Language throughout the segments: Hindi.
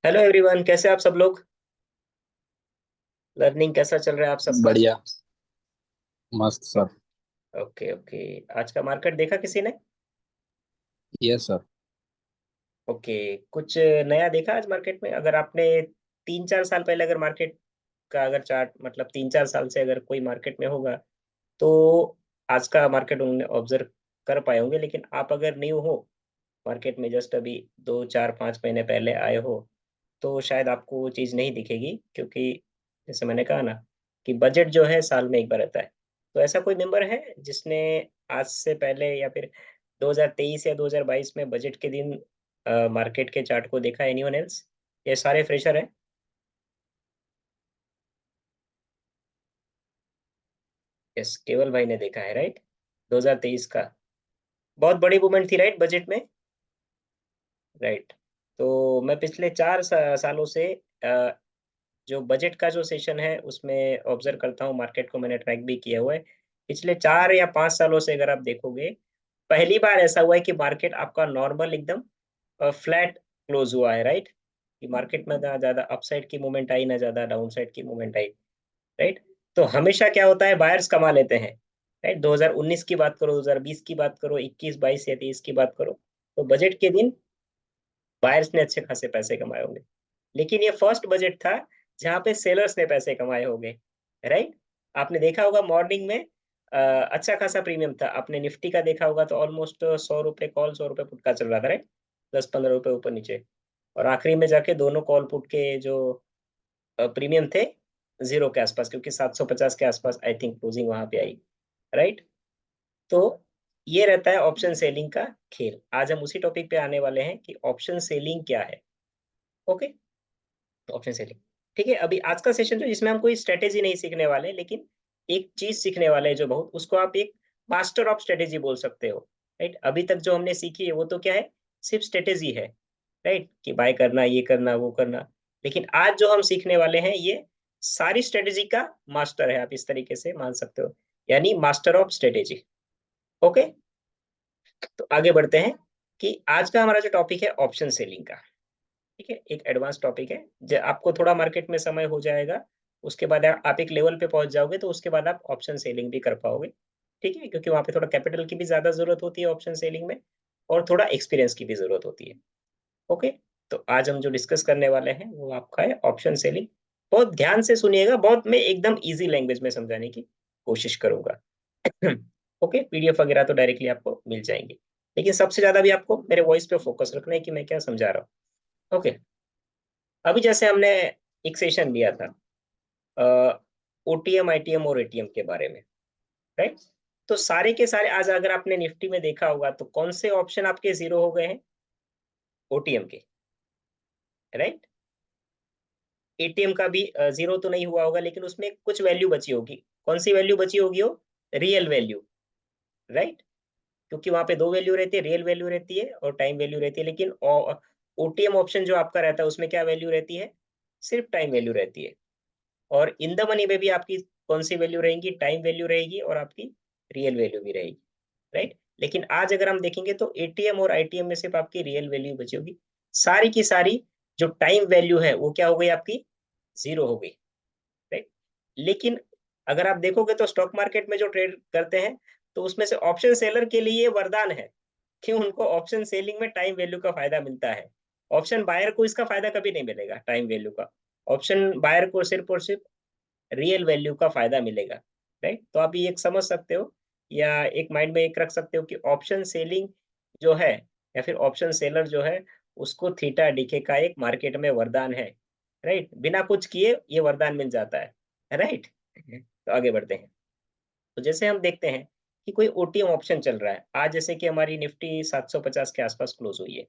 हेलो एवरीवन, कैसे आप सब लोग। लर्निंग कैसा चल रहा है आप सबका। बढ़िया। मस्त सर। Okay okay. आज का मार्केट देखा किसी ने। Yes sir. ओके। कुछ नया देखा आज मार्केट में। अगर आपने 3-4 साल पहले अगर मार्केट का अगर चार्ट मतलब 3-4 साल से अगर कोई मार्केट में होगा तो आज का मार्केट उन्होंने ऑब्जर्व कर पाए होंगे। लेकिन आप अगर न्यू हो मार्केट में, जस्ट अभी 2-4-5 महीने पहले आए हो, तो शायद आपको वो चीज़ नहीं दिखेगी, क्योंकि जैसे मैंने कहा ना कि बजट जो है साल में एक बार आता है। तो ऐसा कोई मेंबर है जिसने आज से पहले या फिर 2023 या 2022 में बजट के दिन मार्केट के चार्ट को देखा। Anyone else. ये सारे फ्रेशर हैं। यस, केवल भाई ने देखा है, राइट। 2023 का बहुत बड़ी मूवमेंट थी, राइट, बजट में। राइट। तो मैं पिछले 4 सालों से अ, जो बजट का जो सेशन है उसमें ऑब्जर्व करता हूँ मार्केट को। मैंने ट्रैक भी किया हुआ है। पिछले 4 या 5 सालों से अगर आप देखोगे, पहली बार ऐसा हुआ है कि मार्केट आपका नॉर्मल एकदम फ्लैट क्लोज हुआ है, राइट। कि मार्केट में ना ज्यादा अपसाइड की मूवमेंट आई, ना ज्यादा डाउन साइड की मूवमेंट आई, राइट। तो हमेशा क्या होता है, बायर्स कमा लेते हैं, राइट। 2019 की बात करो, 2020 की बात करो, 21, 22 या 23 की बात करो, तो बजट के दिन बायर्स ने अच्छे खासे पैसे कमाए होंगे। लेकिन ये फर्स्ट बजट था जहां पे सेलर्स ने पैसे कमाए होंगे, राइट। आपने देखा होगा मॉर्निंग में अच्छा खासा प्रीमियम था। आपने निफ्टी का देखा होगा तो ऑलमोस्ट 100 रुपए कॉल, 100 रुपए पुट का चल रहा था, राइट। 10-15 रुपए ऊपर नीचे। और आखिरी में जाके दोनों कॉल पुट के जो प्रीमियम थे, जीरो के आसपास, क्योंकि 750 के आसपास आई थिंक क्लोजिंग वहां पे आई, राइट। तो ये रहता है ऑप्शन सेलिंग का खेल। आज हम उसी टॉपिक पे आने वाले हैं कि ऑप्शन सेलिंग क्या है। ओके। ऑप्शन सेलिंग, ठीक है। अभी आज का सेशन जो, जिसमें हम कोई स्ट्रेटेजी नहीं सीखने वाले, लेकिन एक चीज सीखने वाले हैं जो बहुत, उसको आप एक मास्टर ऑफ स्ट्रेटेजी बोल सकते हो, राइट। अभी तक जो हमने सीखी है वो तो क्या है, सिर्फ स्ट्रेटेजी है, राइट, कि बाय करना, ये करना, वो करना। लेकिन आज जो हम सीखने वाले हैं ये सारी स्ट्रेटेजी का मास्टर है, आप इस तरीके से मान सकते हो, यानी मास्टर ऑफ स्ट्रेटेजी। ओके। तो आगे बढ़ते हैं कि आज का हमारा जो टॉपिक है ऑप्शन सेलिंग का। ठीक है, एक एडवांस टॉपिक है। जब आपको थोड़ा मार्केट में समय हो जाएगा, उसके बाद आप एक लेवल पे पहुंच जाओगे, तो उसके बाद आप ऑप्शन सेलिंग भी कर पाओगे। ठीक है, क्योंकि वहां पे थोड़ा कैपिटल की भी ज्यादा जरूरत होती है ऑप्शन सेलिंग में, और थोड़ा एक्सपीरियंस की भी जरूरत होती है। ओके। तो आज हम जो डिस्कस करने वाले हैं वो आपका है ऑप्शन सेलिंग। बहुत ध्यान से सुनिएगा, बहुत मैं एकदम इजी लैंग्वेज में समझाने की कोशिश करूंगा। ओके, पीडीएफ वगैरह तो डायरेक्टली आपको मिल जाएंगे, लेकिन सबसे ज्यादा भी आपको मेरे वॉइस पे फोकस रखना है कि मैं क्या समझा रहा हूँ। ओके। अभी जैसे हमने एक सेशन लिया था ओटीएम, आईटीएम और एटीएम के बारे में, राइट। तो सारे के सारे आज अगर आपने निफ्टी में देखा होगा तो कौन से ऑप्शन आपके जीरो हो गए हैं, ओटीएम के, राइट। एटीएम का भी जीरो तो नहीं हुआ होगा, लेकिन उसमें कुछ वैल्यू बची होगी। कौन सी वैल्यू बची होगी, वो रियल वैल्यू, राइट। क्योंकि वहां पे दो वैल्यू रहती है, रियल वैल्यू रहती है और टाइम वैल्यू रहती है। लेकिन ओटीएम ऑप्शन जो आपका रहता है उसमें क्या वैल्यू रहती है, सिर्फ टाइम वैल्यू रहती है। और इन द मनी में भी आपकी कौन सी वैल्यू रहेगी, टाइम वैल्यू रहेगी और आपकी रियल वैल्यू भी रहेगी, राइट। लेकिन आज अगर हम देखेंगे तो एटीएम और आईटीएम में सिर्फ आपकी रियल वैल्यू बची होगी। सारी की सारी जो टाइम वैल्यू है वो क्या हो गई, आपकी जीरो हो गई, राइट। लेकिन अगर आप देखोगे तो स्टॉक मार्केट में जो ट्रेड करते हैं, तो उसमें से ऑप्शन सेलर के लिए ये वरदान है कि उनको ऑप्शन सेलिंग में टाइम वैल्यू का फायदा मिलता है। ऑप्शन बायर को इसका फायदा कभी नहीं मिलेगा, टाइम वैल्यू का। ऑप्शन बायर को सिर्फ और सिर्फ रियल वैल्यू का फायदा मिलेगा, राइट। तो आप ये एक समझ सकते हो, या एक माइंड में एक रख सकते हो कि ऑप्शन सेलिंग जो है, या फिर ऑप्शन सेलर जो है, उसको थीटा डीके का एक मार्केट में वरदान है, राइट। बिना कुछ किए ये वरदान मिल जाता है, राइट। तो आगे बढ़ते हैं। तो जैसे हम देखते हैं कि कोई ओटीएम ऑप्शन चल रहा है आज, जैसे कि हमारी निफ्टी 750 के आसपास क्लोज हुई है,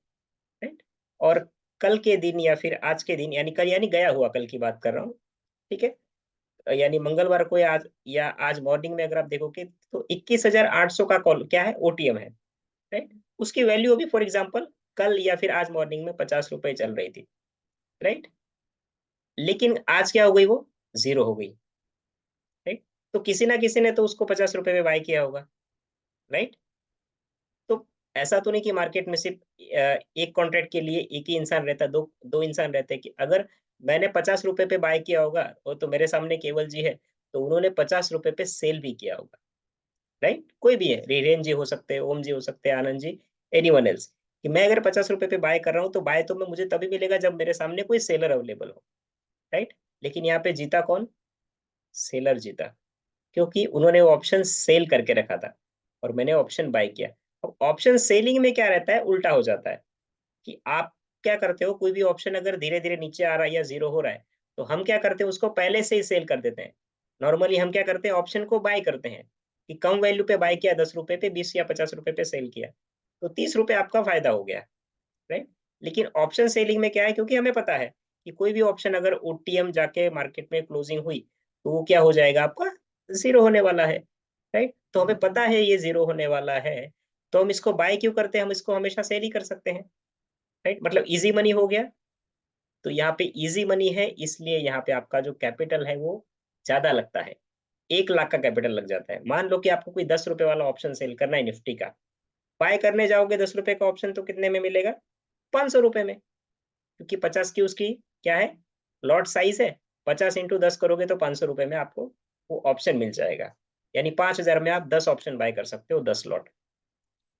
राइट। और कल के दिन या फिर आज के दिन, यानी कल, यानी गया हुआ कल की बात कर रहा हूँ, ठीक है। यानी मंगलवार को या आज, मॉर्निंग में अगर आप देखोगे तो 21,800 का कॉल क्या है, ओटीएम है, राइट। उसकी वैल्यू अभी फॉर एग्जांपल कल या फिर आज मॉर्निंग में 50 रुपए चल रही थी, राइट। लेकिन आज क्या हो गई, वो जीरो हो गई, राइट। तो किसी ना किसी ने तो उसको 50 रुपए में बाय किया होगा, राइट। तो ऐसा तो नहीं कि मार्केट में सिर्फ एक कॉन्ट्रैक्ट के लिए एक ही इंसान रहता है, दो दो इंसान रहते हैं। कि अगर मैंने 50 रुपए पे बाय किया होगा और तो मेरे सामने केवल जी है, तो उन्होंने 50 रुपए पे सेल भी किया होगा, राइट? कोई भी है, रीरेन जी हो सकते हैं, ओम जी हो सकते हैं, Anand ji, any one else. कि मैं अगर 50 रुपए पे बाय कर रहा हूँ, तो बाय तो मैं मुझे तभी मिलेगा जब मेरे सामने कोई सेलर अवेलेबल हो, राइट? लेकिन यहाँ पे जीता कौन? सेलर जीता, क्योंकि उन्होंने वो ऑप्शन सेल करके रखा था और मैंने ऑप्शन बाय किया। अब ऑप्शन सेलिंग में क्या रहता है, उल्टा हो जाता है। कि आप क्या करते हो, कोई भी ऑप्शन अगर धीरे धीरे नीचे आ रहा है या जीरो हो रहा है, तो हम क्या करते हैं, उसको पहले से ही सेल कर देते हैं। नॉर्मली हम क्या करते हैं, ऑप्शन को बाय करते हैं। कि कम वैल्यू पे बाय किया, 10 रुपए पे, 20 या 50 रुपए पे सेल किया, तो 30 रुपए आपका फायदा हो गया, राइट? लेकिन ऑप्शन सेलिंग में क्या है, क्योंकि हमें पता है कि कोई भी ऑप्शन अगर ओटीएम जाके मार्केट में क्लोजिंग हुई, तो वो क्या हो जाएगा, आपका जीरो होने वाला है, राइट? तो हमें पता है ये जीरो होने वाला है, तो हम इसको बाय क्यों करते हैं, हम इसको हमेशा सेल ही कर सकते हैं, राइट? मतलब इजी मनी हो गया। तो यहाँ पे इजी मनी है, इसलिए यहाँ पे आपका जो कैपिटल है वो ज्यादा लगता है। 1 लाख का कैपिटल लग जाता है। मान लो कि आपको कोई 10 रुपए वाला ऑप्शन सेल करना है निफ्टी का, बाय करने जाओगे 10 रुपए का ऑप्शन, तो कितने में मिलेगा? 500 रुपए में। क्योंकि 50 की उसकी क्या है, लॉट साइज है। 50 × 10 करोगे तो 500 रुपए में आपको वो ऑप्शन मिल जाएगा। यानी 5,000 में आप 10 ऑप्शन बाय कर सकते हो, 10 लॉट।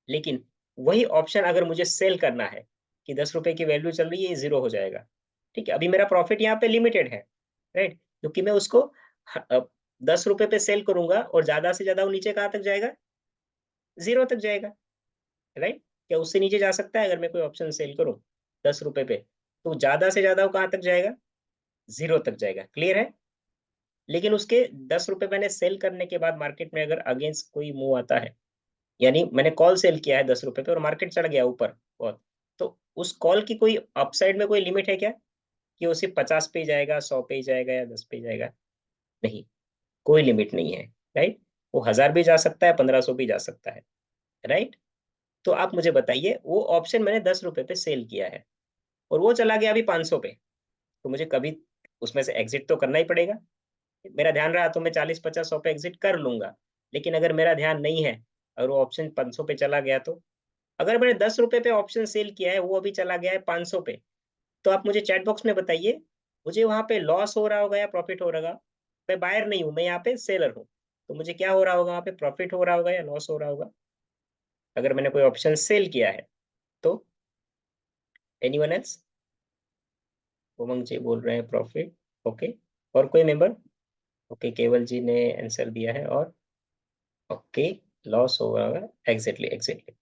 लेकिन वही ऑप्शन अगर मुझे सेल करना है, कि 10 रुपए की वैल्यू चल रही है, ये जीरो हो जाएगा, ठीक है? अभी मेरा प्रॉफिट यहाँ पे लिमिटेड है, राइट? क्योंकि मैं उसको 10 रुपए पे सेल करूंगा, और ज्यादा से ज्यादा वो नीचे कहाँ तक जाएगा? जीरो तक जाएगा, राइट? क्या उससे नीचे जा सकता है अगर मैं कोई ऑप्शन सेल करूं 10 रुपए पे? तो ज्यादा से ज्यादा वो कहाँ तक जाएगा? जीरो तक जाएगा। क्लियर है? लेकिन उसके 10 रुपए मैंने सेल करने के बाद मार्केट में अगर अगेंस्ट कोई मूव आता है, यानी मैंने कॉल सेल किया है 10 रुपए पे और मार्केट चढ़ गया ऊपर बहुत, तो उस कॉल की कोई अपसाइड में कोई लिमिट है क्या, कि वो सिर्फ 50 पे ही जाएगा, 100 पे ही जाएगा, या 10 पे ही जाएगा? नहीं, कोई लिमिट नहीं है, राइट? वो 1000 भी जा सकता है, 1500 भी जा सकता है, राइट? तो आप मुझे बताइए, वो ऑप्शन मैंने 10 रुपए पे सेल किया है और वो चला गया अभी 500 पे, तो मुझे कभी उसमें से एग्जिट तो करना ही पड़ेगा। मेरा ध्यान रहा तो मैं 40, 50, 100 पे एग्जिट कर लूंगा। लेकिन अगर मेरा ध्यान नहीं है और वो ऑप्शन 500 पे चला गया, तो अगर मैंने 10 रुपए पे ऑप्शन सेल किया है, वो अभी चला गया है 500 पे, तो आप मुझे चैट बॉक्स में बताइए, मुझे वहां पे लॉस हो रहा होगा या प्रॉफिट हो रहा होगा? मैं बायर नहीं हूँ, मैं यहाँ पे सेलर हूँ। तो मुझे क्या हो रहा होगा वहां पे, प्रॉफिट हो रहा होगा या लॉस हो रहा होगा, अगर मैंने कोई ऑप्शन सेल किया है तो? Anyone else? उमंग जी बोल रहे हैं प्रॉफिट। ओके। और कोई मेंबर? ओके, केवल जी ने आंसर दिया है। और ओके, लॉस होगा, exactly exactly.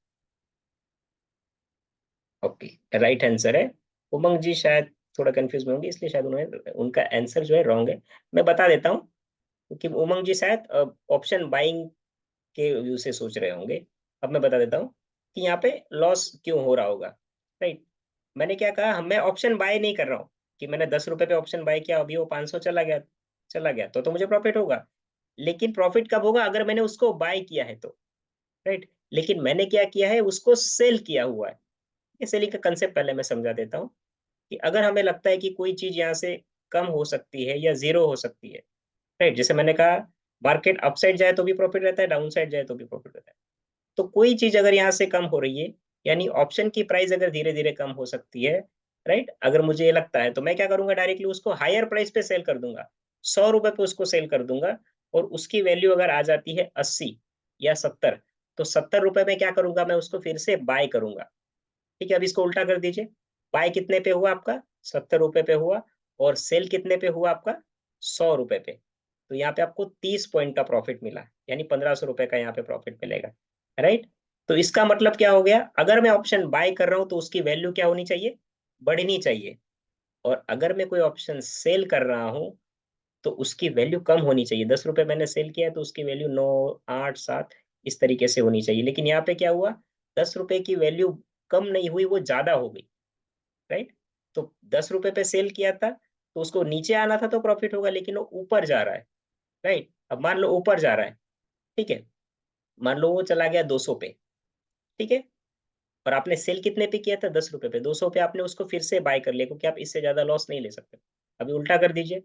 Okay, right answer है। उमंग जी शायद थोड़ा कंफ्यूज में होंगे, इसलिए शायद उन्होंने उनका आंसर जो है रॉन्ग है। मैं बता देता हूँ, क्योंकि उमंग जी शायद ऑप्शन बाइंग के व्यू से सोच रहे होंगे। अब मैं बता देता हूँ कि यहाँ पे लॉस क्यों हो रहा होगा, राइट? मैंने क्या कहा, मैं ऑप्शन बाय नहीं कर रहा हूँ। कि मैंने 10 रुपए पे ऑप्शन बाय किया, अभी वो 500 चला गया, तो मुझे प्रॉफिट होगा। लेकिन प्रॉफिट कब होगा, अगर मैंने उसको बाय किया है तो, राइट? लेकिन मैंने क्या किया है, उसको सेल किया हुआ है। ये सेलिंग का कंसेप्ट पहले मैं समझा देता हूँ। कि अगर हमें लगता है कि कोई चीज यहाँ से कम हो सकती है या जीरो हो सकती है, राइट? जैसे मैंने कहा, मार्केट अपसाइड जाए तो भी प्रॉफिट रहता है, डाउन साइड जाए तो भी प्रॉफिट रहता है। तो कोई चीज अगर यहाँ से कम हो रही है, यानी ऑप्शन की प्राइस अगर धीरे धीरे कम हो सकती है, राइट? अगर मुझे ये लगता है, तो मैं क्या करूंगा, डायरेक्टली उसको हायर प्राइस पे सेल कर दूंगा। 100 रुपए पे उसको सेल कर दूंगा। और उसकी वैल्यू अगर आ जाती है 80 या 70, तो 70 रुपए में क्या करूंगा, मैं उसको फिर से बाय करूंगा। ठीक है? अब इसको उल्टा कर दीजिए। बाय कितने पे हुआ आपका? 70 रुपए पे हुआ। और सेल कितने पे हुआ आपका? 100 रुपए पे। तो यहाँ पे आपको 30 पॉइंट का प्रॉफिट मिला, यानी 1500 रुपए का यहाँ पे प्रॉफिट मिलेगा, राइट? तो इसका मतलब क्या हो गया, अगर मैं ऑप्शन बाय कर रहा हूं तो उसकी वैल्यू क्या होनी चाहिए? बढ़नी चाहिए। और अगर मैं कोई ऑप्शन सेल कर रहा हूं, तो उसकी वैल्यू कम होनी चाहिए। 10 रुपए मैंने सेल किया है, तो उसकी वैल्यू 9, 8, 7 इस तरीके से होनी चाहिए। लेकिन यहाँ पे क्या हुआ, 10 रुपए की वैल्यू कम नहीं हुई, वो ज्यादा हो गई, राइट? तो 10 रुपए पे सेल किया था, तो उसको नीचे आना था तो प्रॉफिट होगा, लेकिन वो ऊपर जा रहा है, राइट? अब मान लो ऊपर जा रहा है, ठीक है? मान लो वो चला गया 200 पे, ठीक है? और आपने सेल कितने पे किया था? 10 रुपए पे। 200 पे आपने उसको फिर से बाय कर लिया, क्योंकि आप इससे ज्यादा लॉस नहीं ले सकते। अभी उल्टा कर दीजिए।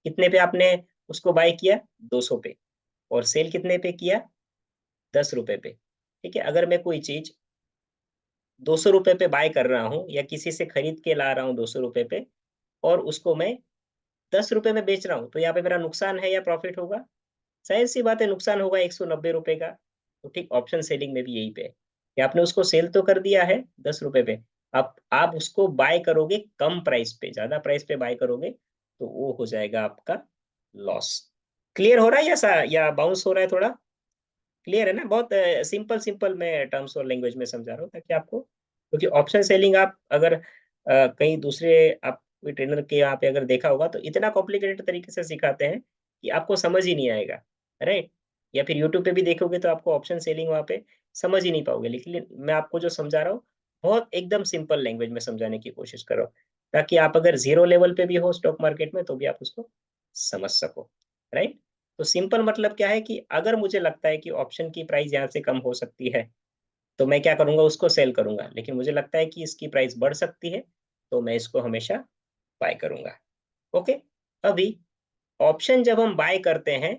कितने पे आपने उसको बाय किया? 200 पे। और सेल कितने पे किया? 10 रुपए पे। ठीक है? अगर मैं कोई चीज 200 रुपए पे बाय कर रहा हूँ या किसी से खरीद के ला रहा हूँ 200 रुपए पे, और उसको मैं 10 रुपए में बेच रहा हूँ, तो यहाँ पे मेरा नुकसान है या प्रॉफिट होगा? जाहिर सी बात है नुकसान होगा 190 रुपए का। तो ठीक ऑप्शन सेलिंग में भी यही पे है कि आपने उसको सेल तो कर दिया है 10 रुपए पे, आप उसको बाय करोगे कम प्राइस पे, ज्यादा प्राइस पे बाय करोगे, तो वो हो जाएगा आपका लॉस। क्लियर हो रहा है या बाउंस हो रहा है थोड़ा? क्लियर है ना? बहुत सिंपल सिंपल मैं टर्म्स और लैंग्वेज में समझा रहा हूँ ताकि आपको, क्योंकि ऑप्शन सेलिंग आप अगर कहीं दूसरे आप कोई ट्रेनर के यहाँ पे अगर देखा होगा तो इतना कॉम्प्लिकेटेड तरीके से सिखाते हैं कि आपको समझ ही नहीं आएगा, राइट? या फिर यूट्यूब पे भी देखोगे तो आपको ऑप्शन सेलिंग वहाँ पे समझ ही नहीं पाओगे, लेकिन मैं आपको जो समझा रहा हूँ बहुत एकदम सिंपल लैंग्वेज में समझाने की कोशिश करो, ताकि आप अगर जीरो लेवल पे भी हो स्टॉक मार्केट में तो भी आप उसको समझ सको, राइट? तो सिंपल मतलब क्या है कि अगर मुझे लगता है कि ऑप्शन की प्राइस यहाँ से कम हो सकती है तो मैं क्या करूंगा, उसको सेल करूंगा, लेकिन मुझे लगता है कि इसकी प्राइस बढ़ सकती है तो मैं इसको हमेशा बाय करूंगा। ओके। अभी ऑप्शन जब हम बाय करते हैं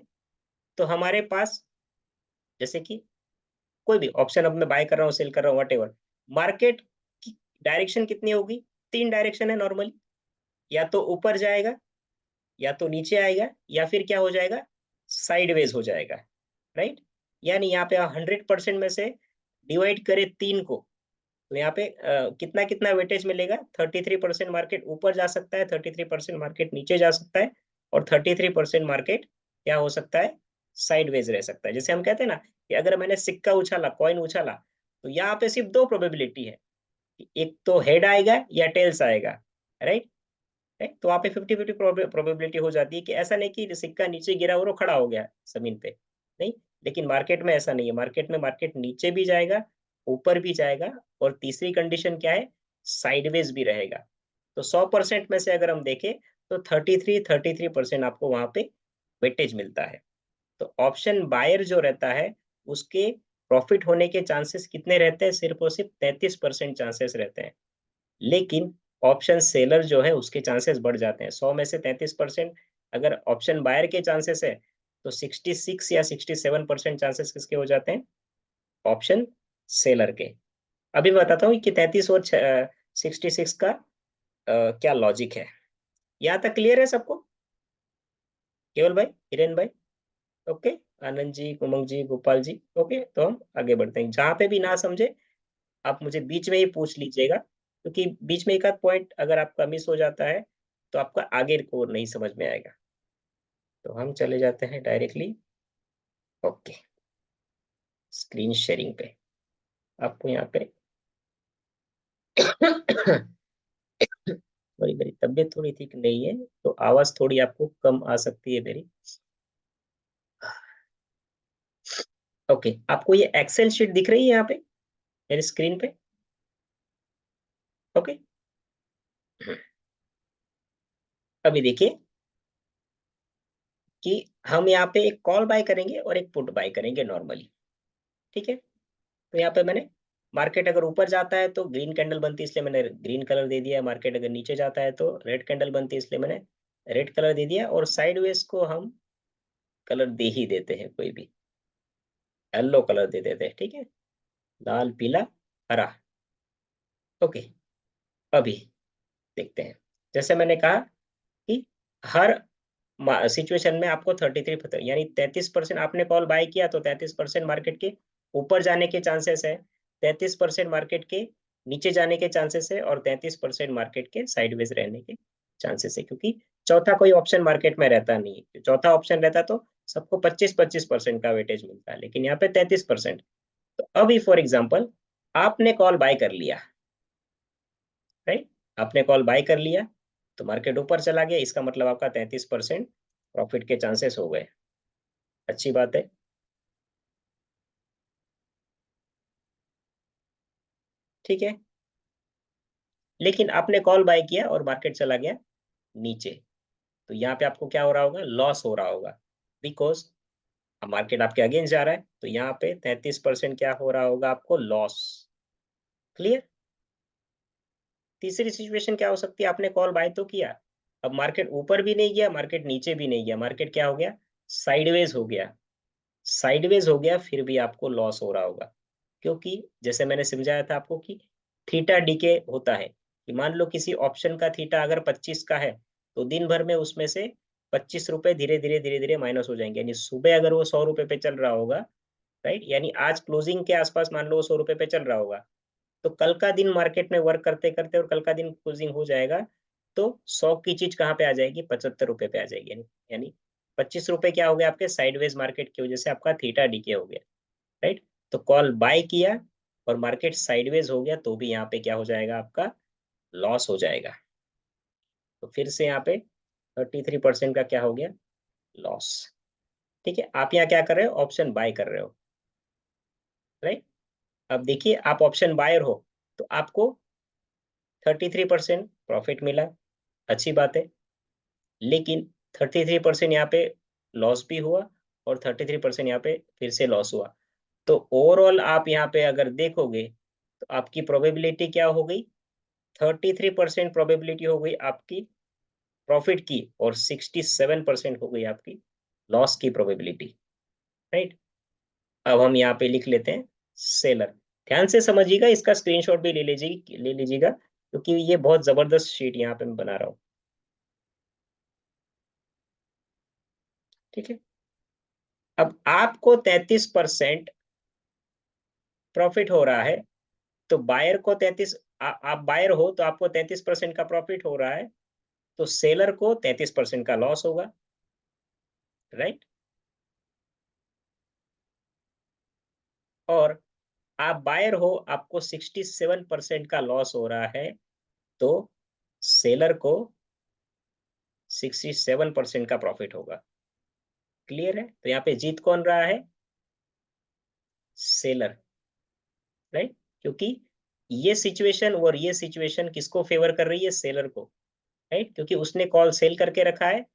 तो हमारे पास, जैसे कि कोई भी ऑप्शन अब मैं बाय कर रहा हूँ सेल कर रहा हूँ वट, मार्केट की डायरेक्शन कितनी होगी? तीन डायरेक्शन है नॉर्मली, या तो ऊपर जाएगा, या तो नीचे आएगा, या फिर क्या हो जाएगा, साइडवेज हो जाएगा, राइट? यानी यहाँ पे 100% में से डिवाइड करें तीन को, तो यहाँ पे कितना कितना वेटेज मिलेगा? 33% मार्केट ऊपर जा सकता है, 33% मार्केट नीचे जा सकता है, और 33% मार्केट क्या हो सकता है, साइडवेज रह सकता है। जैसे हम कहते हैं ना कि अगर मैंने सिक्का उछाला, कॉइन उछाला, तो यहाँ पे सिर्फ दो प्रोबेबिलिटी है, एक तो हेड आएगा या टेल्स आएगा, राइट? राइट, तो वहाँ पे 50-50 प्रोबेबिलिटी हो जाती है कि ऐसा नहीं कि सिक्का नीचे गिरा और वो खड़ा हो गया जमीन पे, नहीं। लेकिन मार्केट में ऐसा नहीं है, मार्केट में मार्केट नीचे भी जाएगा, ऊपर भी जाएगा, और तीसरी कंडीशन क्या है, साइडवेज भी रहेगा। तो 100% में से अगर हम देखें तो 33% आपको वहां पे वेटेज मिलता है। तो ऑप्शन बायर जो रहता है उसके प्रॉफिट होने के चांसेस कितने रहते हैं? सिर्फ और सिर्फ 33% चांसेस रहते हैं। लेकिन ऑप्शन सेलर जो है उसके चांसेस बढ़ जाते हैं, 100 में से 33% अगर ऑप्शन बायर के चांसेस है तो 66 या 67% चांसेस किसके हो जाते हैं? ऑप्शन सेलर के। अभी मैं बताता हूँ कि 33 और 66 का क्या लॉजिक है। यहाँ तक क्लियर है सबको? केवल भाई, हिरेन भाई, ओके, आनंद जी, उमंग जी, गोपाल जी, ओके। तो हम आगे बढ़ते हैं, जहां पे भी ना समझे आप मुझे बीच में ही पूछ लीजिएगा, क्योंकि बीच में एक आध पॉइंट अगर आपका मिस हो जाता है तो आपका आगे को नहीं समझ में आएगा। तो हम चले जाते हैं डायरेक्टली, ओके, स्क्रीन शेयरिंग पे। आपको यहाँ पे सॉरी, मेरी तबीयत थोड़ी ठीक नहीं है तो आवाज थोड़ी आपको कम आ सकती है मेरी। ओके, आपको ये एक्सेल शीट दिख रही है यहाँ पे मेरी स्क्रीन पे? ओके, अभी देखिए कि हम यहाँ पे एक कॉल बाय करेंगे और एक पुट बाय करेंगे नॉर्मली, ठीक है? तो यहाँ पे मैंने, मार्केट अगर ऊपर जाता है तो ग्रीन कैंडल बनती है इसलिए मैंने ग्रीन कलर दे दिया, मार्केट अगर नीचे जाता है तो रेड कैंडल बनती है इसलिए मैंने रेड कलर दे दिया, और साइडवेज को हम कलर दे ही देते हैं, कोई भी येलो कलर दे देते हैं, ठीक है? लाल, पीला, हरा। ओके, अभी देखते हैं, जैसे मैंने कहा कि हर सिचुएशन में आपको 33 यानी 33% आपने कॉल बाय किया तो 33% मार्केट के ऊपर जाने के चांसेस है, 33% मार्केट के नीचे जाने के चांसेस है, और 33% मार्केट के साइडवेज रहने के चांसेस है, क्योंकि चौथा कोई ऑप्शन मार्केट में रहता नहीं है। चौथा ऑप्शन रहता तो सबको 25-25% का वेटेज मिलता है, लेकिन यहाँ पे 33%। तो अभी फॉर एग्जाम्पल आपने कॉल बाय कर लिया, राइट? आपने कॉल बाय कर लिया तो मार्केट ऊपर चला गया, इसका मतलब आपका 33% प्रॉफिट के चांसेस हो गए। अच्छी बात है, ठीक है। लेकिन आपने कॉल बाय किया और मार्केट चला गया नीचे, तो यहाँ पे आपको क्या हो रहा होगा? लॉस हो रहा होगा, बिकॉज मार्केट आपके अगेंस्ट जा रहा है, तो यहाँ पे 33% क्या हो रहा होगा आपको? लॉस। क्लियर? तीसरी सिचुएशन क्या हो सकती है? आपने कॉल बाय तो किया, अब मार्केट ऊपर भी नहीं गया, मार्केट नीचे भी नहीं गया, मार्केट क्या हो गया? साइडवेज हो गया। साइडवेज हो गया फिर भी आपको लॉस हो रहा होगा, क्योंकि जैसे मैंने समझाया था आपको कि थीटा डीके होता है कि मान लो किसी ऑप्शन का थीटा अगर 25 का है तो दिन भर में उसमें से 25 रुपए धीरे धीरे माइनस हो जाएंगे, यानी सुबह अगर वो 100 रुपए पे चल रहा होगा, राइट, यानी आज क्लोजिंग के आसपास मान लो वो 100 रुपए पे चल रहा होगा, तो कल का दिन मार्केट में वर्क करते करते और कल का दिन क्लोजिंग हो जाएगा तो 100 की चीज कहाँ पे आ जाएगी, 75 रुपए पे आ जाएगी, यानी 25 रुपए क्या हो गया आपके साइडवेज मार्केट की वजह से आपका थीटा डीके हो गया, राइट। तो कॉल बाय किया और मार्केट साइडवेज हो गया तो भी यहाँ पे क्या हो जाएगा, आपका लॉस हो जाएगा। तो फिर से यहाँ पे 33% का क्या हो गया, लॉस। ठीक है, आप यहाँ क्या कर रहे हो, ऑप्शन बाय कर रहे हो, राइट। अब देखिए आप ऑप्शन बायर हो तो आपको 33% प्रॉफिट मिला, अच्छी बात है, लेकिन 33% यहाँ पे लॉस भी हुआ और 33% यहाँ पे फिर से लॉस हुआ। तो ओवरऑल आप यहाँ पे अगर देखोगे तो आपकी प्रोबेबिलिटी क्या हो गई, 33% प्रोबेबिलिटी हो गई आपकी प्रॉफिट की और 67% हो गई आपकी लॉस की प्रोबेबिलिटी, राइट। अब हम यहाँ पे लिख लेते हैं सेलर। ध्यान से समझिएगा, इसका स्क्रीनशॉट भी ले लीजिएगा क्योंकि ये बहुत जबरदस्त शीट यहाँ पे मैं बना रहा हूँ। ठीक है, अब आपको 33% प्रॉफिट हो रहा है, तो बायर को 33, आप बायर हो तो आपको 33% का प्रॉफिट हो रहा है, तो सेलर को 33% का लॉस होगा, राइट। और आप बायर हो, आपको 67% का लॉस हो रहा है, तो सेलर को 67% का प्रॉफिट होगा। क्लियर है, तो यहाँ पे जीत कौन रहा है, सेलर, राइट। क्योंकि ये सिचुएशन और ये सिचुएशन किसको फेवर कर रही है, सेलर को, राइट, क्योंकि उसने कॉल सेल करके रखा है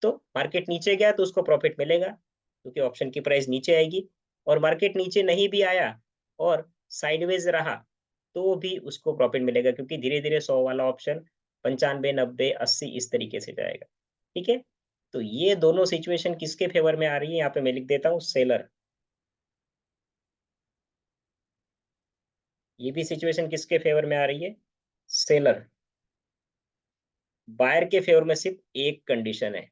तो मार्केट नीचे गया तो उसको प्रॉफिट मिलेगा क्योंकि ऑप्शन की प्राइस नीचे आएगी, और मार्केट नीचे नहीं भी आया और साइडवेज रहा तो भी उसको प्रॉफिट मिलेगा क्योंकि धीरे धीरे 100 वाला ऑप्शन 95, 90, 80 इस तरीके से जाएगा। ठीक है, तो ये दोनों सिचुएशन किसके फेवर में आ रही है, यहाँ पे मैं लिख देता हूँ सेलर। ये भी सिचुएशन किसके फेवर में आ रही है, सेलर। बायर के फेवर में सिर्फ एक कंडीशन है,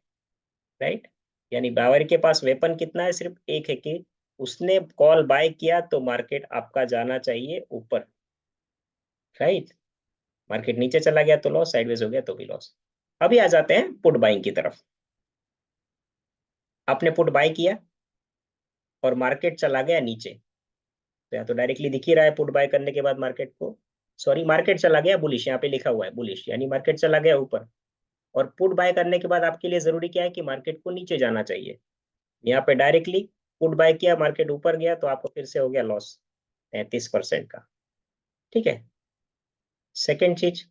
राइट, यानी बायर के पास वेपन कितना है, सिर्फ एक है कि उसने कॉल बाय किया तो मार्केट आपका जाना चाहिए ऊपर, राइट। मार्केट नीचे चला गया तो लॉस, साइडवेज हो गया तो भी लॉस। अभी आ जाते हैं पुट बाइंग की तरफ। आपने पुट बाय किया और मार्केट चला गया नीचे, तो यहाँ तो डायरेक्टली दिख ही रहा है पुट बाय करने के बाद मार्केट को, सॉरी, मार्केट चला गया बुलिश, यहाँ पे लिखा हुआ है बुलिश, यानी मार्केट चला गया ऊपर। और पुट बाय करने के बाद आपके लिए जरूरी क्या है कि मार्केट को नीचे जाना चाहिए। यहाँ पे डायरेक्टली पुट बाय किया, मार्केट ऊपर गया तो आपको फिर से हो गया लॉस 33% का। ठीक है, सेकेंड चीज,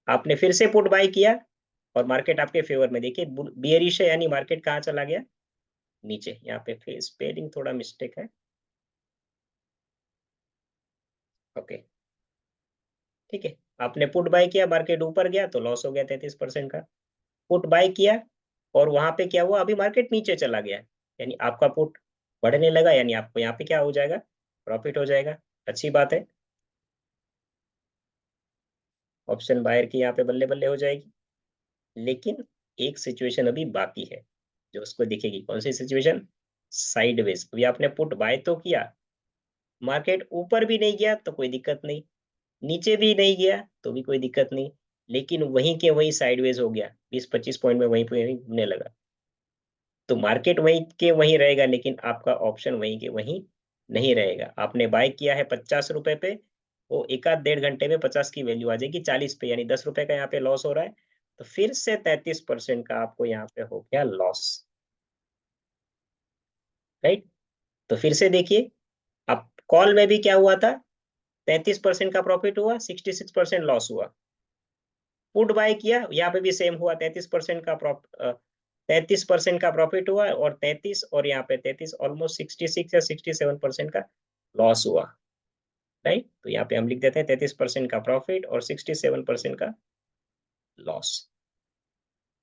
आपने फिर से पुट बाय किया और मार्केट आपके फेवर में, देखिए बियरिश है यानी मार्केट कहाँ चला गया, नीचे। यहाँ पे स्पेलिंग थोड़ा मिस्टेक है, ओके। ठीक है, आपने पुट बाय किया, मार्केट ऊपर गया तो लॉस हो गया 33% का। पुट बाय किया और वहां पे क्या हुआ, अभी मार्केट नीचे चला गया, यानी आपका पुट बढ़ने लगा, यानी आपको यहाँ पे क्या हो जाएगा, प्रॉफिट हो जाएगा, अच्छी बात है। ऑप्शन बायर की यहाँ पे बल्ले बल्ले हो जाएगी, लेकिन एक सिचुएशन अभी बाकी है जो उसको दिखेगी, कौन सी सिचुएशन, साइडवेज। अभी आपने पुट बाय तो किया, मार्केट ऊपर भी नहीं गया तो कोई दिक्कत नहीं, नीचे भी नहीं गया तो भी कोई दिक्कत नहीं, लेकिन वहीं के वहीं साइडवेज हो गया, 20-25 पॉइंट में वहीं पे वहीं घूमने लगा, तो मार्केट वहीं के वहीं रहेगा लेकिन आपका ऑप्शन वहीं के वहीं नहीं रहेगा। आपने बाय किया है 50 रुपए पे, वो एक आध 1.5 घंटे में 50 की वैल्यू आ जाएगी 40 पे, यानी 10 रुपए का यहाँ पे लॉस हो रहा है, तो फिर से 33% का आपको यहाँ पे हो गया लॉस, राइट। तो फिर से देखिए, अब कॉल में भी क्या हुआ था, 33% का प्रॉफिट हुआ, 66% लॉस हुआ। पुट बाय किया, यहाँ पे भी सेम हुआ, 33% का प्रॉफिट हुआ और 33, और यहाँ पे 33, ऑलमोस्ट 66 या 67% का लॉस हुआ, राइट। तो यहाँ पे हम लिख देते हैं 33% का प्रॉफिट और 67% का लॉस।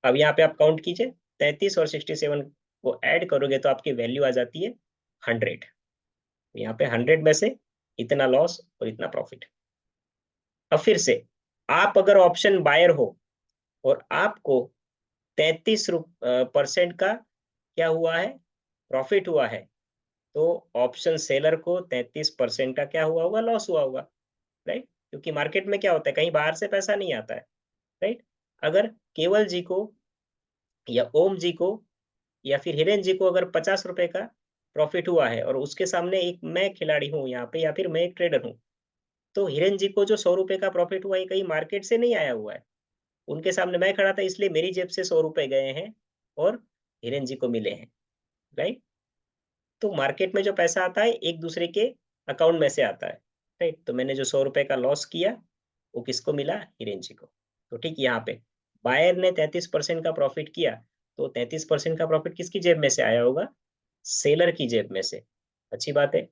अब यहाँ पे आप काउंट कीजिए, 33 और 67 को ऐड करोगे तो आपकी वैल्यू आ जाती है 100। यहाँ पे 100 में से इतना लॉस और इतना प्रॉफिट, अब फिर से, आप अगर ऑप्शन बायर हो और आपको 33% का क्या हुआ है, प्रॉफिट हुआ है, तो ऑप्शन सेलर को 33% का क्या हुआ होगा, लॉस हुआ होगा, राइट। क्योंकि मार्केट में क्या होता है, कहीं बाहर से पैसा नहीं आता है, राइट। अगर केवल जी को या ओम जी को या फिर हिरेन जी को अगर 50 रुपए का प्रॉफिट हुआ है और उसके सामने एक मैं खिलाड़ी हूँ यहाँ पे या फिर मैं एक ट्रेडर हूँ, तो हिरेन जी को जो 100 रुपए का प्रॉफिट हुआ है कहीं मार्केट से नहीं आया हुआ है, उनके सामने मैं खड़ा था इसलिए मेरी जेब से 100 रुपए गए हैं और हिरेन जी को मिले हैं, राइट। तो मार्केट में जो पैसा आता है एक दूसरे के अकाउंट में से आता है, राइट। तो मैंने जो 100 रुपए का लॉस किया वो किसको मिला, हिरेन जी को। तो ठीक यहाँ पे बायर ने 33% का प्रॉफिट किया, तो 33% का प्रॉफिट किसकी जेब में से आया होगा, सेलर की जेब में से। अच्छी बात है।